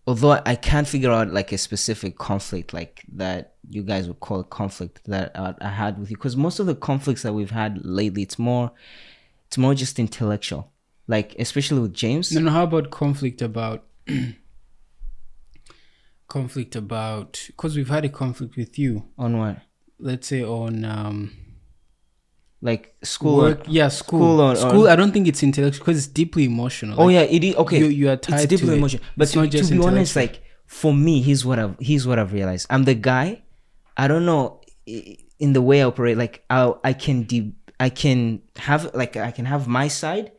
Speaker 1: although I can't figure out like a specific conflict like that you guys would call a conflict that I had with you, because most of the conflicts that we've had lately, it's more just intellectual, like especially with James.
Speaker 2: No, how about conflict about because we've had a conflict with you
Speaker 1: On what?
Speaker 2: let's say on
Speaker 1: Like school?
Speaker 2: work. School. I don't think it's intellectual because it's deeply emotional.
Speaker 1: Oh
Speaker 2: Like,
Speaker 1: yeah, it is. Okay,
Speaker 2: you are tied
Speaker 1: it's deeply
Speaker 2: to it.
Speaker 1: emotional. But
Speaker 2: It's not
Speaker 1: to
Speaker 2: just
Speaker 1: be honest,
Speaker 2: intellectual.
Speaker 1: like for me, here's what I've realized. I'm the guy. I don't know in the way I operate. Like I can have my side,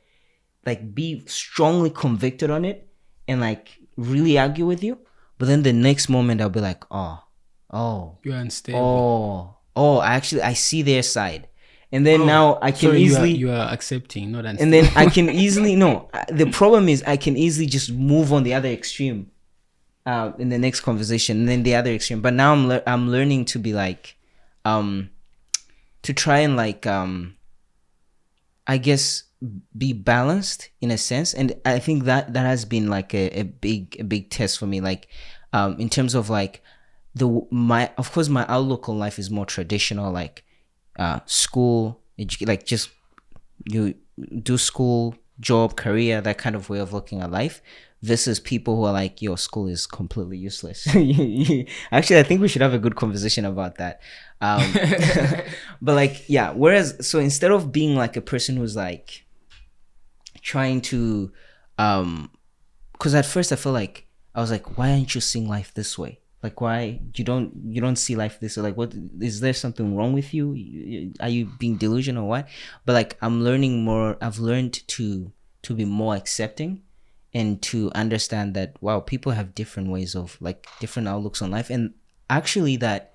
Speaker 1: like be strongly convicted on it, and like really argue with you. But then the next moment I'll be like, oh,
Speaker 2: You're unstable.
Speaker 1: I see their side, and then now I can
Speaker 2: So
Speaker 1: easily
Speaker 2: you are accepting, not unstable.
Speaker 1: and then I can easily the problem is I can easily just move on the other extreme in the next conversation, and then the other extreme. But now I'm learning to be like to try and like I guess be balanced in a sense, and I think that has been like a big test for me, like in terms of like of course my outlook on life is more traditional, like school, like just you do school, job, career, that kind of way of looking at life, versus people who are like, your school is completely useless. Actually, I think we should have a good conversation about that. But like, yeah, whereas, so instead of being like a person who's like trying to because at first I felt like I was like, why aren't you seeing life this way? Like, why you don't see life this way? Like, what is there something wrong with you? Are you being delusional or what? But like, I'm learning more. I've learned to be more accepting and to understand that, wow, people have different ways of like different outlooks on life, and actually that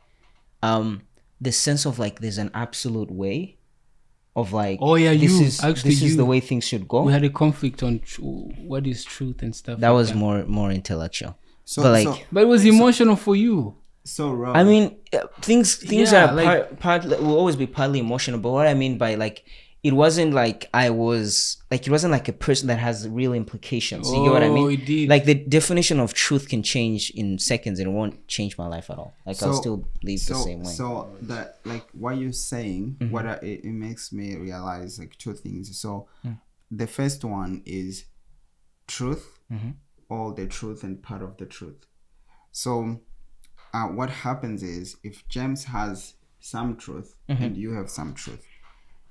Speaker 1: the sense of like there's an absolute way of like, this is the way things should go.
Speaker 2: We had a conflict on what is truth and stuff.
Speaker 1: That was more intellectual. But it was emotional for you.
Speaker 3: So wrong.
Speaker 1: I mean, things
Speaker 2: Yeah,
Speaker 1: are
Speaker 2: like-
Speaker 1: partly will always be partly emotional. But what I mean by like, it wasn't like I was like, it wasn't like a person that has real implications. You get what I mean?
Speaker 2: It did.
Speaker 1: Like the definition of truth can change in seconds, and it won't change my life at all. Like I'll still live the same way.
Speaker 3: So that, like what you're saying, it makes me realize like two things. So the first one is truth, all the truth and part of the truth. So what happens is, if James has some truth and you have some truth,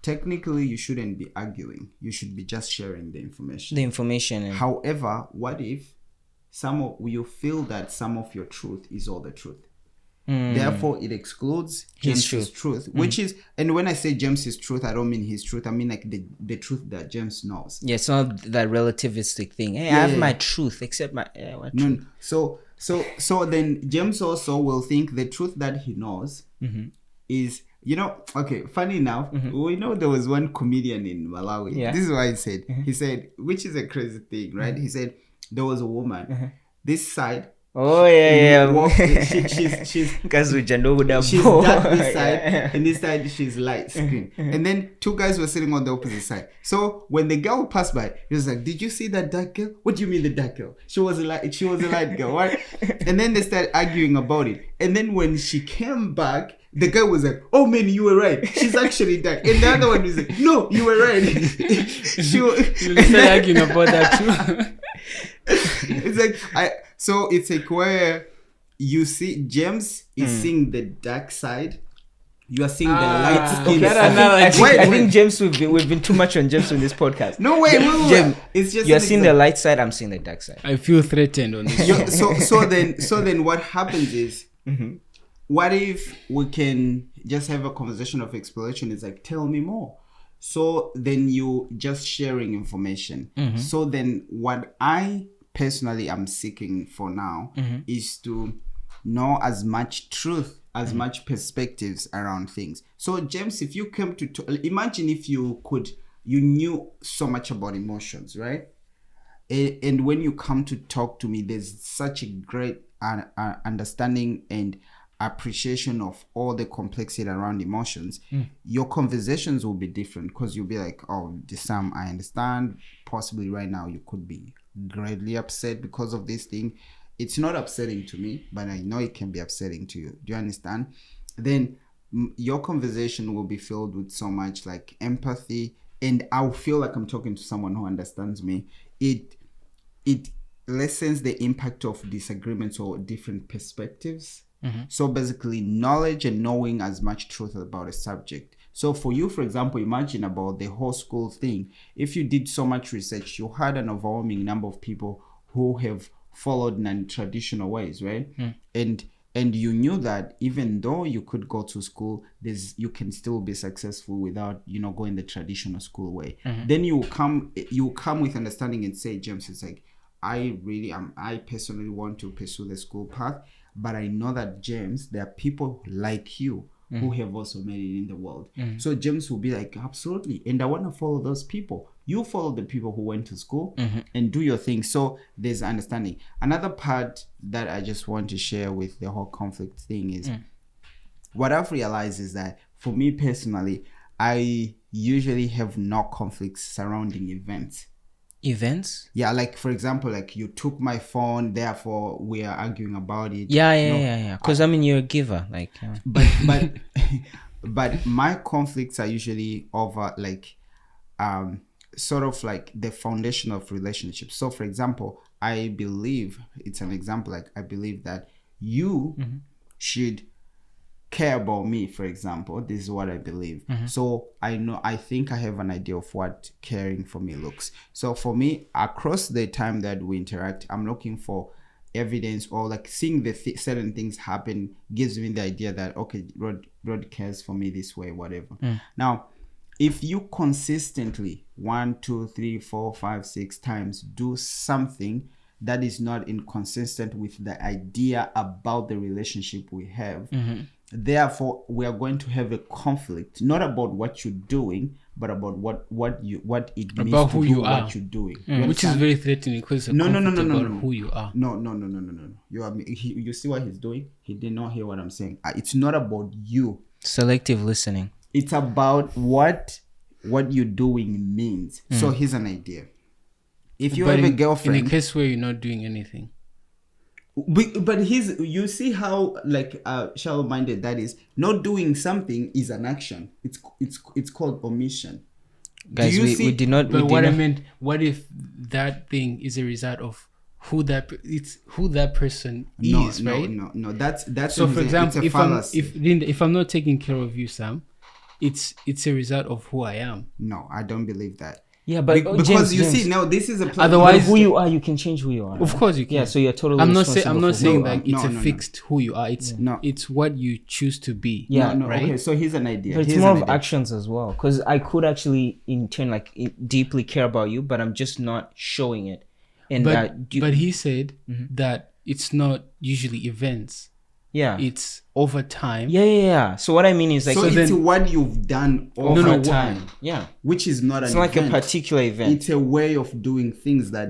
Speaker 3: technically you shouldn't be arguing. You should be just sharing the information. However, what if you feel that some of your truth is all the truth? Therefore, it excludes James's truth, which is, and when I say James's truth, I don't mean his truth. I mean like the truth that James knows.
Speaker 1: Yeah, it's not that relativistic thing. Hey, I have my truth, except my what truth?
Speaker 3: So then James also will think the truth that he knows is, okay, funny enough, we know there was one comedian in Malawi.
Speaker 1: Yeah.
Speaker 3: This is what he said. He said, which is a crazy thing, right? He said there was a woman, this side.
Speaker 1: Oh yeah.
Speaker 3: She's
Speaker 1: Because we
Speaker 3: dark this side, and this side she's light skin. And then two guys were sitting on the opposite side. So when the girl passed by, he was like, "Did you see that dark girl? What do you mean the dark girl? She was a light girl, right?" And then they started arguing about it. And then when she came back, the guy was like, "Oh man, you were right. She's actually dark." And the other one was like, "No, you were right."
Speaker 2: You started arguing about that too.
Speaker 3: It's like so it's like where you see James is seeing the dark side, you are seeing the light skin.
Speaker 1: I think James, we've been too much on James on this podcast.
Speaker 3: No way,
Speaker 1: James,
Speaker 3: it's just
Speaker 1: you're seeing the light side, I'm seeing the dark side.
Speaker 2: I feel threatened on this.
Speaker 3: so then what happens is, what if we can just have a conversation of exploration? It's like, tell me more. So then you just sharing information. So then what I personally am seeking for now is to know as much truth, as much perspectives around things. So James, if you came to imagine if you knew so much about emotions, right? And when you come to talk to me, there's such a great understanding and appreciation of all the complexity around emotions. Your conversations will be different, because you'll be like, "Oh, Sam, I understand. Possibly right now you could be greatly upset because of this thing." it's not upsetting to me, but I know it can be upsetting to you. Do you understand? Then your conversation will be filled with so much like empathy, and I'll feel like I'm talking to someone who understands me. It lessens the impact of disagreements or different perspectives. So basically, knowledge and knowing as much truth about a subject. So for you, for example, imagine about the whole school thing. If you did so much research, you had an overwhelming number of people who have followed non-traditional ways, right? And you knew that even though you could go to school, you can still be successful without, going the traditional school way. Then you come with understanding and say, James, it's like, I personally want to pursue the school path, but I know that, James, there are people like you who have also made it in the world. So James will be like, absolutely. And I want to follow those people. You follow the people who went to school and do your thing. So there's understanding. Another part that I just want to share with the whole conflict thing is what I've realized is that for me personally, I usually have no conflicts surrounding events. Yeah, like for example, like you took my phone, therefore we are arguing about it.
Speaker 1: Yeah. Because you're a giver, like.
Speaker 3: But my conflicts are usually over like, sort of like the foundation of relationships. So for example, I believe it's an example. Like I believe that you should care about me, for example. This is what I believe. So I think I have an idea of what caring for me looks. So for me, across the time that we interact, I'm looking for evidence, or like seeing the certain things happen gives me the idea that, okay, Rod cares for me this way, whatever. Now, if you consistently 1, 2, 3, 4, 5, 6 times do something that is not inconsistent with the idea about the relationship we have, therefore we are going to have a conflict, not about what you're doing, but about what it means
Speaker 2: about
Speaker 3: to
Speaker 2: who
Speaker 3: do
Speaker 2: you are.
Speaker 3: what you're doing.
Speaker 2: Which is very threatening, because
Speaker 3: No.
Speaker 2: who you are.
Speaker 3: No. You see what he's doing? He did not hear what I'm saying. It's not about you.
Speaker 1: Selective listening.
Speaker 3: It's about what you're doing means. So here's an idea. If you have a girlfriend,
Speaker 2: in a case where you're not doing anything,
Speaker 3: but you see how like shallow-minded that is. Not doing something is an action. It's called omission.
Speaker 1: Guys, we did not.
Speaker 2: But what I meant, what if that thing is a result of who that person is, right?
Speaker 3: No. That's
Speaker 2: so. For example,
Speaker 3: if
Speaker 2: I'm not taking care of you, Sam, it's a result of who I am.
Speaker 3: No, I don't believe that.
Speaker 1: Yeah, but
Speaker 3: because
Speaker 1: James,
Speaker 3: you see now, this is a plan.
Speaker 1: Otherwise, who you are, you can change who you are.
Speaker 2: Of course, you can.
Speaker 1: Yeah, so you're totally.
Speaker 2: I'm not saying that it's
Speaker 3: no.
Speaker 2: fixed who you are. It's what you choose to be.
Speaker 1: Yeah,
Speaker 2: right.
Speaker 3: Okay, so here's an idea.
Speaker 1: But it's more of actions as well, because I could actually in turn deeply care about you, but I'm just not showing it. And
Speaker 2: but he said that it's not usually events.
Speaker 1: Yeah,
Speaker 2: it's over time.
Speaker 1: Yeah. So what I mean is like,
Speaker 3: so it's what you've done over time.
Speaker 1: Yeah,
Speaker 3: which is not an
Speaker 1: it's
Speaker 3: event.
Speaker 1: Like a particular event.
Speaker 3: It's a way of doing things that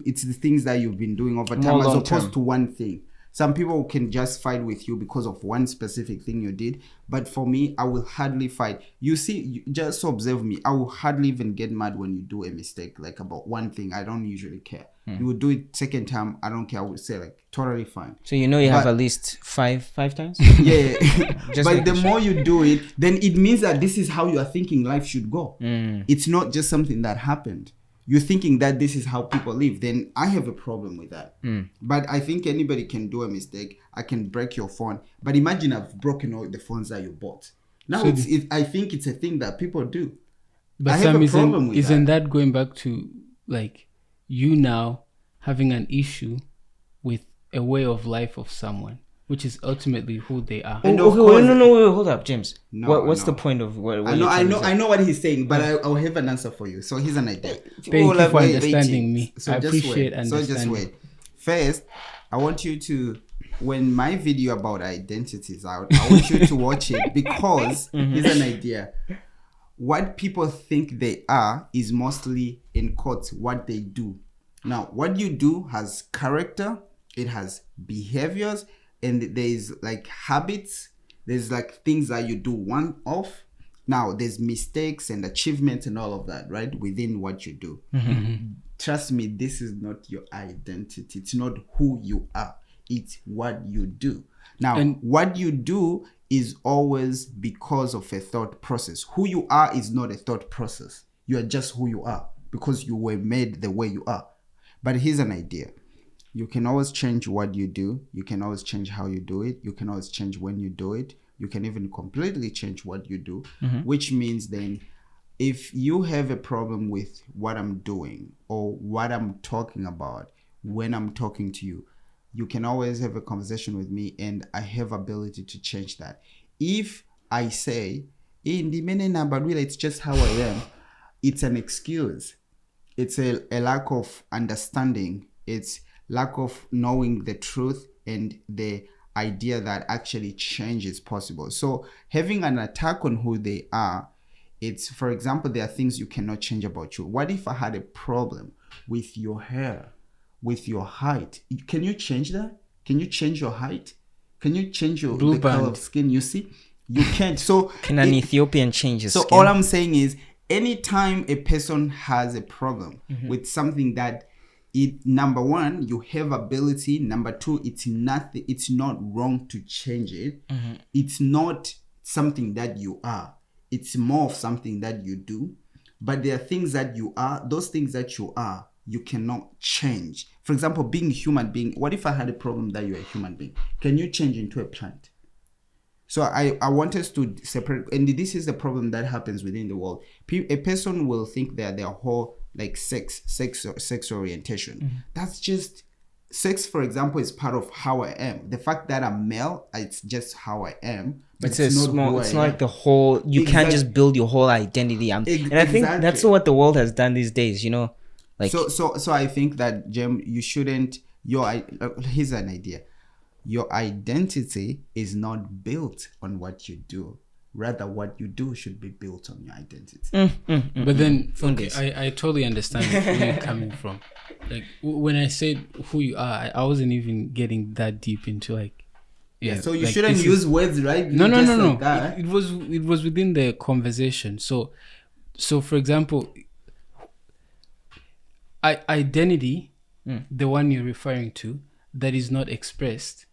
Speaker 3: it's the things that you've been doing over time, as opposed to one thing. Some people can just fight with you because of one specific thing you did. But for me, I will hardly fight. You see, just observe me. I will hardly even get mad when you do a mistake, like about one thing. I don't usually care. You will do it second time. I don't care. I would say like totally fine.
Speaker 1: So you have at least five times?
Speaker 3: Yeah. But the more you do it, then it means that this is how you are thinking life should go. It's not just something that happened. You're thinking that this is how people live, then I have a problem with that. But I think anybody can do a mistake. I can break your phone. But imagine I've broken all the phones that you bought. Now, I think it's a thing that people do.
Speaker 2: But
Speaker 3: I have a problem with
Speaker 2: isn't that going back to, like, you now having an issue with a way of life of someone, which is ultimately who they are?
Speaker 1: No, hold up, James. What's the point of what
Speaker 3: I know what he's saying, but I'll have an answer for you. So here's an idea.
Speaker 2: Thank you for understanding me. I appreciate understanding.
Speaker 3: So just wait. First, I want you to, when my video about identity is out, I want you to watch it, because here's an idea. What people think they are is mostly, in quotes, what they do. Now, what you do has character, it has behaviors, and there's like habits, there's like things that you do one off. Now, there's mistakes and achievements and all of that, right? Within what you do. Trust me, this is not your identity. It's not who you are. It's what you do. Now, what you do is always because of a thought process. Who you are is not a thought process. You are just who you are because you were made the way you are. But here's an idea. You can always change what you do. You can always change how you do it. You can always change when you do it. You can even completely change what you do, which means then if you have a problem with what I'm doing or what I'm talking about when I'm talking to you, you can always have a conversation with me and I have ability to change that. If I say, in the minute, but really it's just how I am, it's an excuse. It's a lack of understanding. It's lack of knowing the truth and the idea that actually change is possible. So having an attack on who they are, it's, for example, there are things you cannot change about you. What if I had a problem with your hair, with your height? Can you change that? Can you change your height? Can you change your the color of skin? You see, you can't. So
Speaker 1: can an Ethiopian change his
Speaker 3: skin? So all I'm saying is, anytime a person has a problem with something that number one, you have ability. Number two, it's not wrong to change it. It's not something that you are. It's more of something that you do. But there are things that you are. Those things that you are, you cannot change. For example, being a human being. What if I had a problem that you're a human being? Can you change into a plant? So I want us to separate. And this is the problem that happens within the world. A person will think that their whole like sex orientation. That's just sex, for example, is part of how I am. The fact that I'm male, it's just how I am. But
Speaker 1: it's not like the whole, you can't just build your whole identity. And I think that's what the world has done these days, you know? Like
Speaker 3: So I think that, Jem, you shouldn't, here's an idea. Your identity is not built on what you do. Rather, what you do should be built on your identity.
Speaker 2: But then, I totally understand where you're coming from. Like, when I said who you are, I wasn't even getting that deep into like,
Speaker 3: so you shouldn't use words, right?
Speaker 2: No. It was within the conversation. So for example, identity, the one you're referring to, that is not expressed,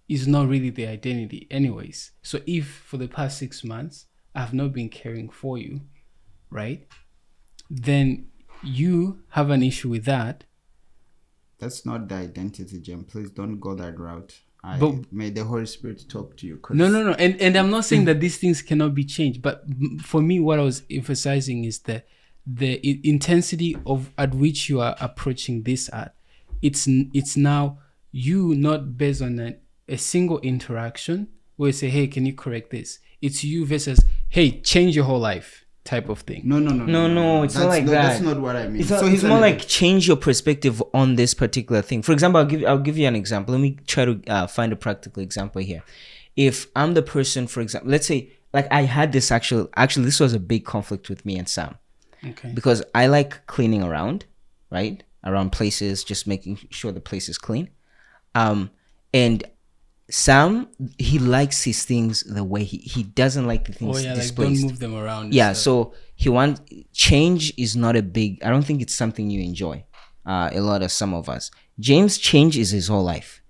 Speaker 2: is not really the identity anyways. So if for the past 6 months I've not been caring for you, right, then you have an issue with that.
Speaker 3: That's not the identity, Jem. Please don't go that route. May the Holy Spirit talk to you.
Speaker 2: No. And I'm not saying that these things cannot be changed, but for me, what I was emphasizing is the intensity of at which you are approaching this at. It's now you, not based on a single interaction where you say, hey, can you correct this? It's you versus, hey, change your whole life type of thing.
Speaker 1: No, it's not like that.
Speaker 3: That's not what I mean.
Speaker 1: It's more like change your perspective on this particular thing. For example, I'll give you an example. Let me try to find a practical example here. If I'm the person, for example, let's say, like I had this actually this was a big conflict with me and Sam.
Speaker 2: Okay.
Speaker 1: Because I like cleaning around, right? Around places, just making sure the place is clean. And Sam, he likes his things the way he doesn't like the things displaced.
Speaker 2: Like don't move them around.
Speaker 1: Yeah, so change is not I don't think it's something you enjoy. A lot of some of us. James, change is his whole life.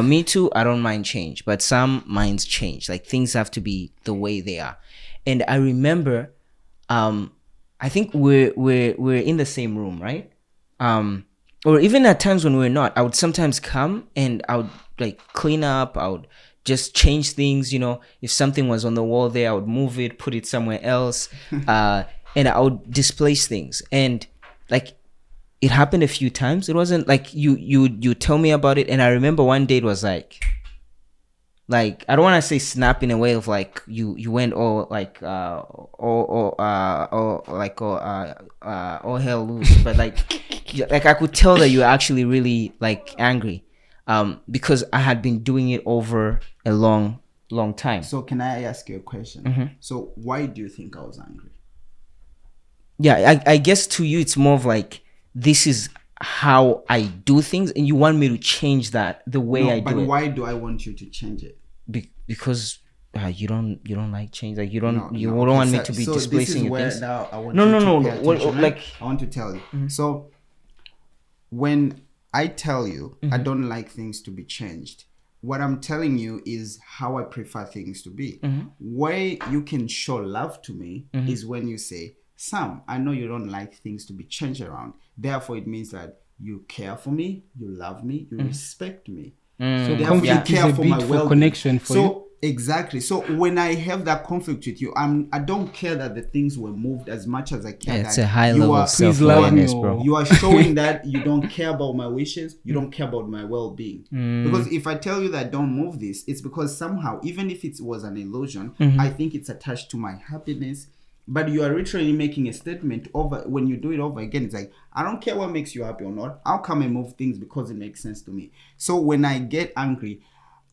Speaker 1: Me too, I don't mind change, but Sam minds change. Like things have to be the way they are. And I remember, I think we're in the same room, right? Or even at times when we're not, I would sometimes come and I would like clean up. I would just change things, you know. If something was on the wall there, I would move it, put it somewhere else, and I would displace things. And like it happened a few times. It wasn't like you tell me about it, and I remember one day it was like I don't want to say snap in a way of like you went all like all hell loose, but like I could tell that you were actually really like angry, because I had been doing it over a long time.
Speaker 3: So can I ask you a question? So why do you think I was angry?
Speaker 1: Yeah, I guess to you it's more of like, this is how I do things, and you want me to change that the way I do it.
Speaker 3: But why do I want you to change it?
Speaker 1: Because you don't like change, like you don't
Speaker 3: No,
Speaker 1: you
Speaker 3: no,
Speaker 1: don't
Speaker 3: okay,
Speaker 1: want me
Speaker 3: so-
Speaker 1: to be
Speaker 3: so
Speaker 1: displacing
Speaker 3: this is
Speaker 1: your
Speaker 3: where
Speaker 1: things.
Speaker 3: now I want
Speaker 1: No,
Speaker 3: you
Speaker 1: no,
Speaker 3: to
Speaker 1: no,
Speaker 3: pay
Speaker 1: no. Well,
Speaker 3: attention,
Speaker 1: like
Speaker 3: I want to tell you. So when I tell you I don't like things to be changed, what I'm telling you is how I prefer things to be. Where you can show love to me is when you say, Sam, I know you don't like things to be changed around. Therefore, it means that you care for me, you love me, you respect me.
Speaker 2: So
Speaker 3: Therefore, you
Speaker 2: conflict is
Speaker 3: care
Speaker 2: a
Speaker 3: for
Speaker 2: bit
Speaker 3: my
Speaker 2: for
Speaker 3: well-being.
Speaker 2: connection for you.
Speaker 3: Exactly. So when I have that conflict with you, I don't care that the things were moved as much as I care
Speaker 1: it's
Speaker 3: that
Speaker 1: a high
Speaker 3: you
Speaker 1: level
Speaker 3: are
Speaker 1: of
Speaker 2: Please love
Speaker 1: self-awareness,
Speaker 2: me,
Speaker 1: bro.
Speaker 3: you are showing that you don't care about my wishes, you don't care about my well-being. Because if I tell you that don't move this, it's because somehow, even if it was an illusion, I think it's attached to my happiness. But you are literally making a statement over when you do it over again. It's like, I don't care what makes you happy or not. I'll come and move things because it makes sense to me. So when I get angry,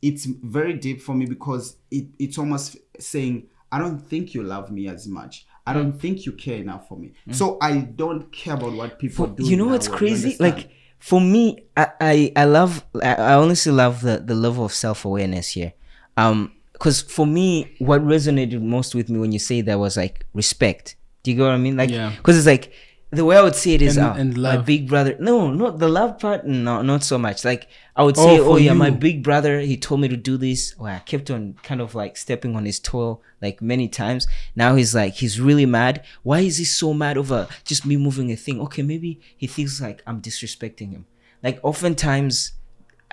Speaker 3: it's very deep for me because it's almost saying, I don't think you love me as much. I don't think you care enough for me. So I don't care about what people do.
Speaker 1: You know what's crazy? Like for me, I honestly love the level of self-awareness here. Because for me, what resonated most with me when you say that was like respect. Do you get what I mean? Like, because it's like the way I would say it is,
Speaker 2: And
Speaker 1: my
Speaker 2: love.
Speaker 1: big brother. No, not the love part. No, not so much. Like I would say, oh yeah, my
Speaker 2: you.
Speaker 1: big brother. He told me to do this. Well, I kept on kind of like stepping on his toe like many times. Now he's really mad. Why is he so mad over just me moving a thing? Okay, maybe he thinks like I'm disrespecting him. Like oftentimes,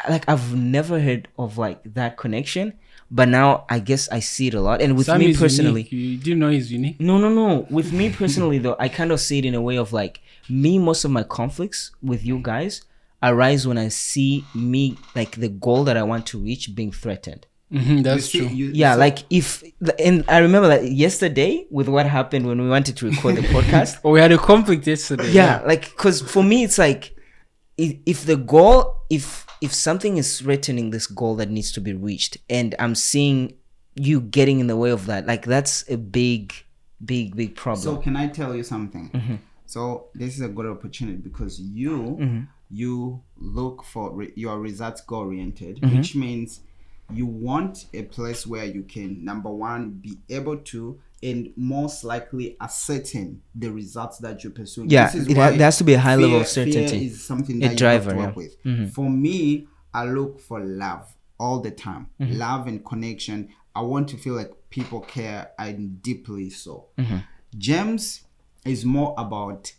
Speaker 1: like I've never heard of like that connection. But now I guess I see it a lot. And with
Speaker 2: Sam
Speaker 1: me
Speaker 2: is
Speaker 1: personally,
Speaker 2: unique. Do you know he's unique?
Speaker 1: no. With me personally though, I kind of see it in a way of like me, most of my conflicts with you guys arise when I see me, like the goal that I want to reach being threatened.
Speaker 2: That's true.
Speaker 1: Like if, and I remember that yesterday with what happened when we wanted to record the podcast.
Speaker 2: Oh, we had a conflict yesterday.
Speaker 1: Yeah, like, cause for me, it's like, if the goal, if something is threatening this goal that needs to be reached, and I'm seeing you getting in the way of that, like that's a big problem.
Speaker 3: So can I tell you something? So this is a good opportunity because you look for you are results goal oriented, which means you want a place where you can, number one, be able to and most likely ascertain the results that you're pursuing.
Speaker 1: Yeah,
Speaker 3: this is
Speaker 1: there has to be a high level of
Speaker 3: fear
Speaker 1: certainty.
Speaker 3: is something
Speaker 1: A
Speaker 3: that
Speaker 1: driver,
Speaker 3: you have to work with. For me, I look for love all the time. Love and connection. I want to feel like people care, and deeply so. James is more about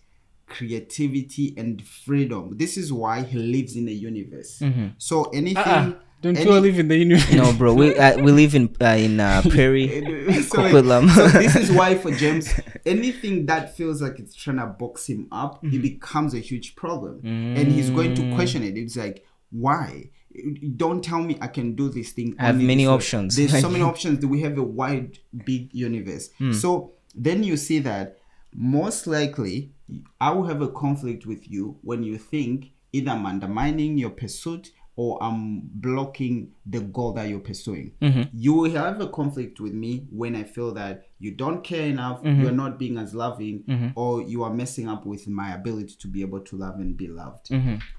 Speaker 3: creativity and freedom. This is why he lives in the universe. So anything...
Speaker 2: Don't you all live in the universe?
Speaker 1: No, bro. We live in Prairie,
Speaker 3: so
Speaker 1: Coquitlam.
Speaker 3: this is why for James, anything that feels like it's trying to box him up, it becomes a huge problem, and he's going to question it. It's like, why? Don't tell me I can do this thing.
Speaker 1: I have many options.
Speaker 3: There's so many options. We have a wide, big universe. So then you see that most likely I will have a conflict with you when you think either I'm undermining your pursuit or I'm blocking the goal that you're pursuing. You will have a conflict with me when I feel that you don't care enough, you're not being as loving, or you are messing up with my ability to be able to love and be loved.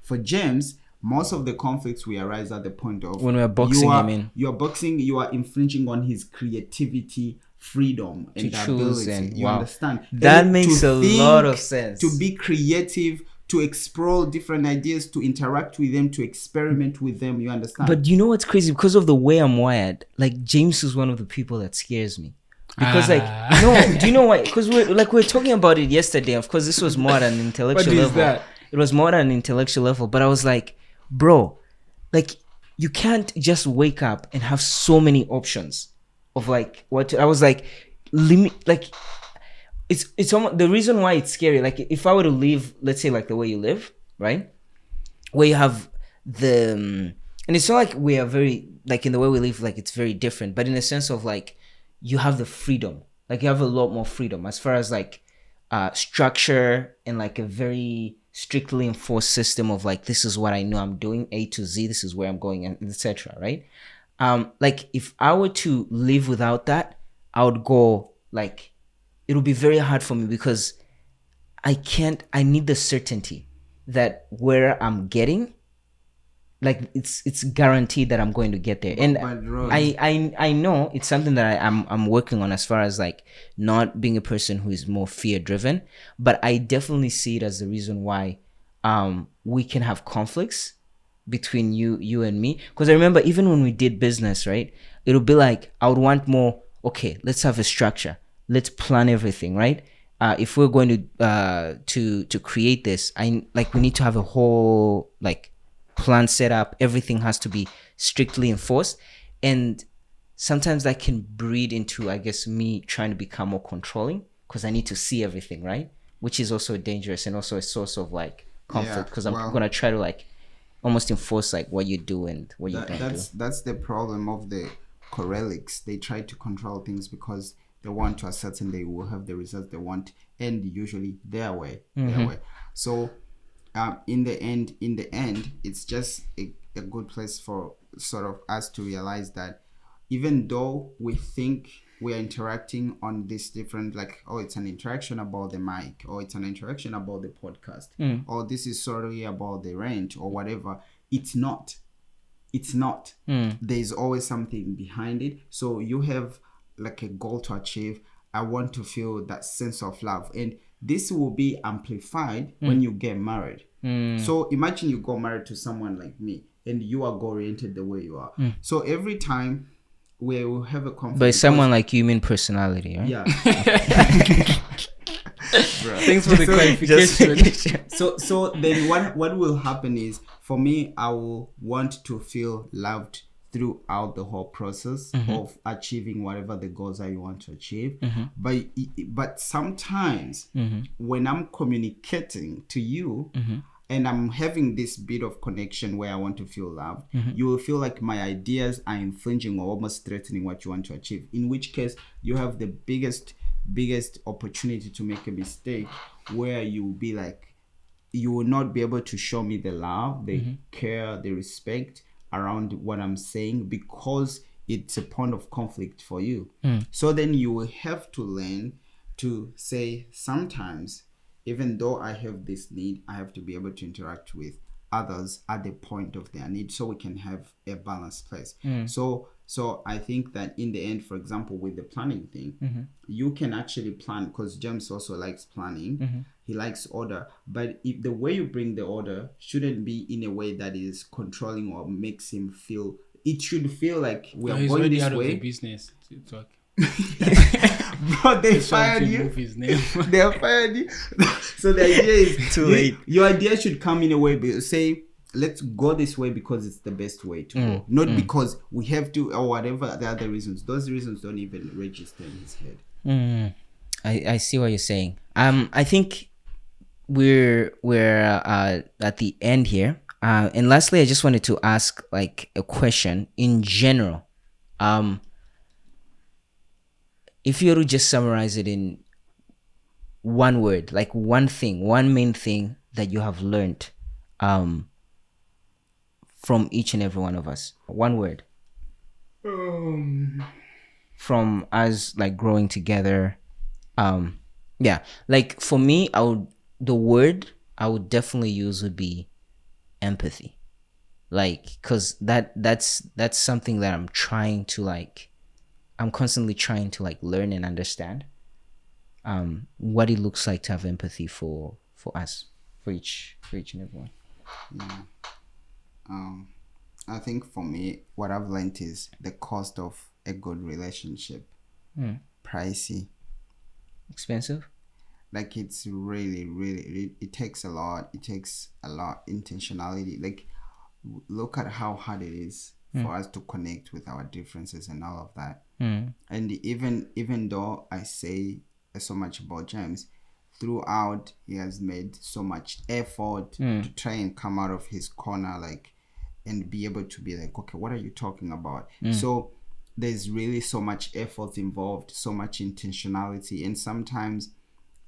Speaker 3: For James, most of the conflicts we arise at the point of
Speaker 1: when we're boxing him in.
Speaker 3: You're boxing, you are infringing on his creativity, freedom, and ability. You understand?
Speaker 1: That makes a lot of sense.
Speaker 3: To be creative, to explore different ideas, to interact with them, to experiment with them. You understand?
Speaker 1: But you know what's crazy? Because of the way I'm wired, like James is one of the people that scares me. Because no, do you know why? Because we were talking about it yesterday. Of course, this was more at an intellectual level.
Speaker 2: That?
Speaker 1: It was more at an intellectual level. But I was like, bro, like you can't just wake up and have so many options of like what I was like, limit like. It's almost, the reason why it's scary. Like if I were to live, let's say like the way you live, right, where you have the, and it's not like we are very like in the way we live, like it's very different, but in the sense of like you have the freedom, like you have a lot more freedom as far as like structure and like a very strictly enforced system of like this is what I know I'm doing, A to Z, this is where I'm going, and etc. Right? Like if I were to live without that, I would go like. It will be very hard for me because I need the certainty that where I'm getting, like it's guaranteed that I'm going to get there. And
Speaker 3: but Rod,
Speaker 1: I know it's something that I'm working on, as far as like not being a person who is more fear driven, but I definitely see it as the reason why we can have conflicts between you and me. Because I remember even when we did business, right, it'll be like I would want more, okay, let's have a structure, let's plan everything, right? If we're going to create this, we need to have a whole like plan set up. Everything has to be strictly enforced, and sometimes that can breed into, I guess, me trying to become more controlling, because I need to see everything, right? Which is also dangerous and also a source of like conflict, because I'm gonna try to like almost enforce like what you do and what you don't do.
Speaker 3: That's the problem of the Corelics. They try to control things because they want to ascertain they will have the results they want, and usually their way. So in the end, it's just a good place for sort of us to realize that even though we think we are interacting on this different, like, oh, it's an interaction about the mic, or it's an interaction about the podcast, or this is sorry about the rent or whatever, it's not. There's always something behind it. So you have like a goal to achieve. I want to feel that sense of love, and this will be amplified when you get married. So imagine you go married to someone like me, and you are goal oriented the way you are. So every time we will have a conflict.
Speaker 1: But someone like you mean personality, right?
Speaker 3: Yeah.
Speaker 2: Thanks for the clarification.
Speaker 3: So then what will happen is, for me, I will want to feel loved throughout the whole process of achieving whatever the goals I want to achieve. But sometimes when I'm communicating to you and I'm having this bit of connection where I want to feel loved, you will feel like my ideas are infringing or almost threatening what you want to achieve, in which case you have the biggest opportunity to make a mistake, where you will be like, you will not be able to show me the love, the care, the respect around what I'm saying, because it's a point of conflict for you. So then you will have to learn to say, sometimes, even though I have this need, I have to be able to interact with others at the point of their need, so we can have a balanced place. So I think that in the end, for example, with the planning thing, you can actually plan, because James also likes planning. He likes order, but if the way you bring the order shouldn't be in a way that is controlling or makes him feel, it should feel like we are
Speaker 2: He's
Speaker 3: going
Speaker 2: already
Speaker 3: this
Speaker 2: out
Speaker 3: way.
Speaker 2: of the business. It's okay.
Speaker 3: Bro, they fired you.
Speaker 2: His name.
Speaker 3: They have fired you. So the idea is
Speaker 1: Too late.
Speaker 3: Your idea should come in a way, but say, let's go this way because it's the best way to go, not because we have to, or whatever the other reasons. Those reasons don't even register in his head.
Speaker 1: I see what you're saying. I think we're at the end here. And lastly, I just wanted to ask like a question in general. If you were to just summarize it in one word, like one main thing that you have learned from each and every one of us, one word. From us like growing together. Like for me, the word I would definitely use would be empathy. Like, cause that's something that I'm constantly trying to like learn and understand what it looks like to have empathy for us, for each and everyone.
Speaker 3: I think for me, what I've learned is the cost of a good relationship. Pricey.
Speaker 1: Expensive?
Speaker 3: Like, it's really, it takes a lot. It takes a lot intentionality. Like, look at how hard it is for us to connect with our differences and all of that. And even though I say so much about James, throughout he has made so much effort to try and come out of his corner, like, and be able to be like, okay, what are you talking about? So there's really so much effort involved, so much intentionality, and sometimes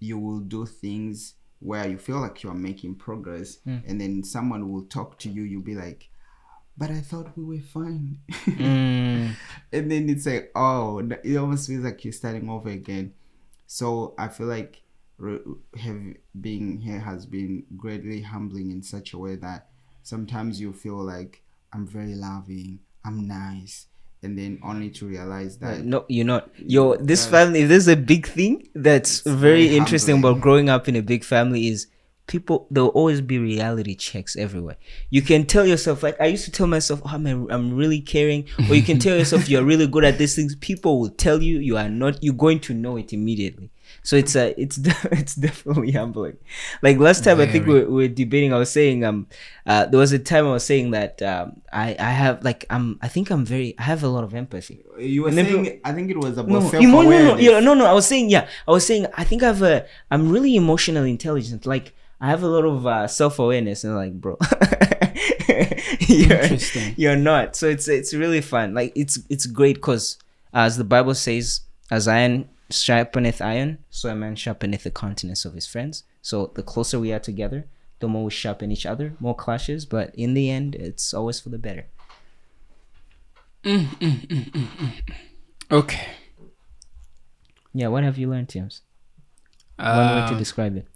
Speaker 3: you will do things where you feel like you're making progress, and then someone will talk to you, you'll be like, but I thought we were fine. And then it's like, oh, it almost feels like you're starting over again. So I feel like being here has been greatly humbling in such a way that sometimes you feel like, I'm very loving, I'm nice, and then only to realize that
Speaker 1: No, you're not. This family, if there's a big thing that's very
Speaker 3: very
Speaker 1: interesting
Speaker 3: humbling.
Speaker 1: about growing up in a big family is people, there'll always be reality checks everywhere. You can tell yourself, like I used to tell myself, oh man, I'm really caring. Or you can tell yourself you're really good at these things. People will tell you you are not, you're going to know it immediately. So it's definitely humbling. Like last time, I think we were debating. I was saying there was a time I was saying that I have like I think I have a lot of empathy.
Speaker 3: You were
Speaker 1: And then
Speaker 3: saying, I think it was about
Speaker 1: No,
Speaker 3: self-awareness.
Speaker 1: no. I was saying I think I'm really emotionally intelligent. Like I have a lot of self-awareness, and like, bro,
Speaker 2: Interesting.
Speaker 1: you're not. So it's really fun. Like it's great because as the Bible says, as iron sharpeneth iron, so a man sharpeneth the countenance of his friends. So the closer we are together, the more we sharpen each other, more clashes, but in the end, it's always for the better.
Speaker 2: Okay.
Speaker 1: Yeah, what have you learned, James? One way to
Speaker 2: Um,
Speaker 1: describe it.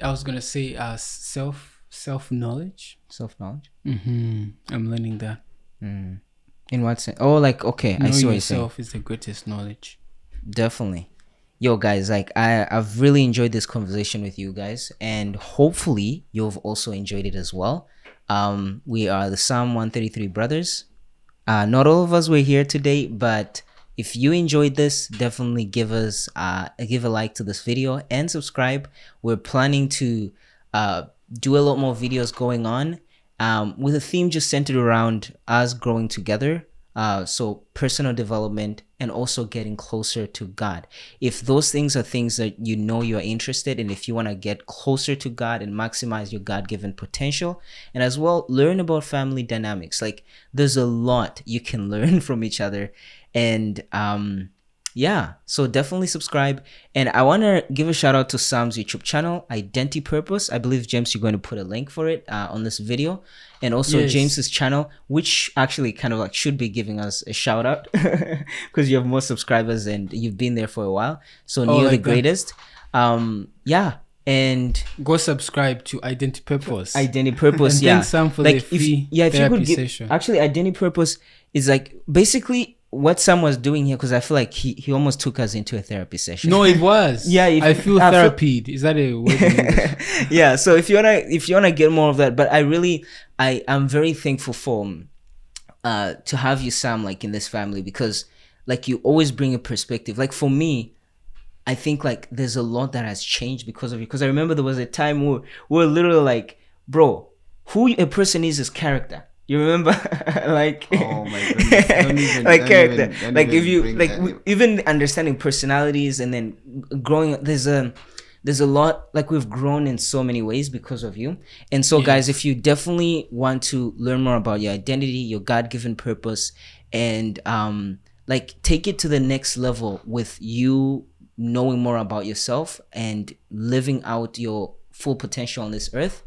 Speaker 2: I was gonna say self knowledge.
Speaker 1: Self-knowledge.
Speaker 2: I'm learning that.
Speaker 1: In what sense? Oh, like, okay, I
Speaker 2: Knowing
Speaker 1: see what you're saying.
Speaker 2: yourself is the greatest knowledge.
Speaker 1: Definitely. Yo, guys, like I've really enjoyed this conversation with you guys, and hopefully you've also enjoyed it as well. We are the Psalm 133 brothers. Not all of us were here today, but if you enjoyed this, definitely give a like to this video and subscribe. We're planning to do a lot more videos going on with a theme just centered around us growing together. So personal development and also getting closer to God. If those things are things that you know you are interested in, if you want to get closer to God and maximize your God-given potential, and as well learn about family dynamics, like there's a lot you can learn from each other. And yeah, so definitely subscribe. And I want to give a shout out to Sam's YouTube channel, Identity Purpose. I believe, James, you're going to put a link for it on this video. And also
Speaker 2: Yes.
Speaker 1: James's channel, which actually kind of like should be giving us a shout out because you have more subscribers and you've been there for a while. So Neil the
Speaker 2: like that.
Speaker 1: Greatest. Yeah. And
Speaker 2: Go subscribe to Identity Purpose.
Speaker 1: Identity Purpose,
Speaker 2: And
Speaker 1: yeah.
Speaker 2: thanks, Sam, for
Speaker 1: like
Speaker 2: the free
Speaker 1: if you
Speaker 2: therapy
Speaker 1: could give,
Speaker 2: session.
Speaker 1: actually, Identity Purpose is like basically what Sam was doing here, because I feel like he almost took us into a therapy session.
Speaker 2: No, it was.
Speaker 1: Yeah,
Speaker 2: I feel
Speaker 1: I feel-
Speaker 2: therapied. Is that a word in English?
Speaker 1: Yeah, so if you wanna get more of that, but I'm very thankful for to have you, Sam, like in this family, because like you always bring a perspective. Like for me, I think like there's a lot that has changed because of you. Because I remember there was a time we were literally like, bro, who a person is character. You remember? Like,
Speaker 3: Oh my goodness.
Speaker 1: like character.
Speaker 3: don't
Speaker 1: Like
Speaker 3: even
Speaker 1: if you
Speaker 3: bring
Speaker 1: like
Speaker 3: that up.
Speaker 1: even understanding personalities and then growing. There's a lot, like we've grown in so many ways because of you. And so guys, if you definitely want to learn more about your identity, your God-given purpose, and like take it to the next level with you knowing more about yourself and living out your full potential on this earth,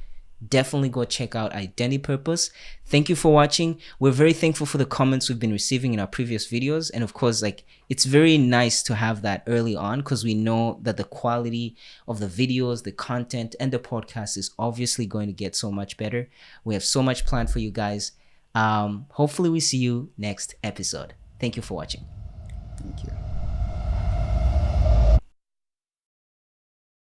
Speaker 1: definitely go check out Identity Purpose. Thank you for watching. We're very thankful for the comments we've been receiving in our previous videos, and of course, like it's very nice to have that early on because we know that the quality of the videos, the content, and the podcast is obviously going to get so much better. We have so much planned for you guys. Hopefully we see you next episode. Thank you for watching.
Speaker 3: Thank you.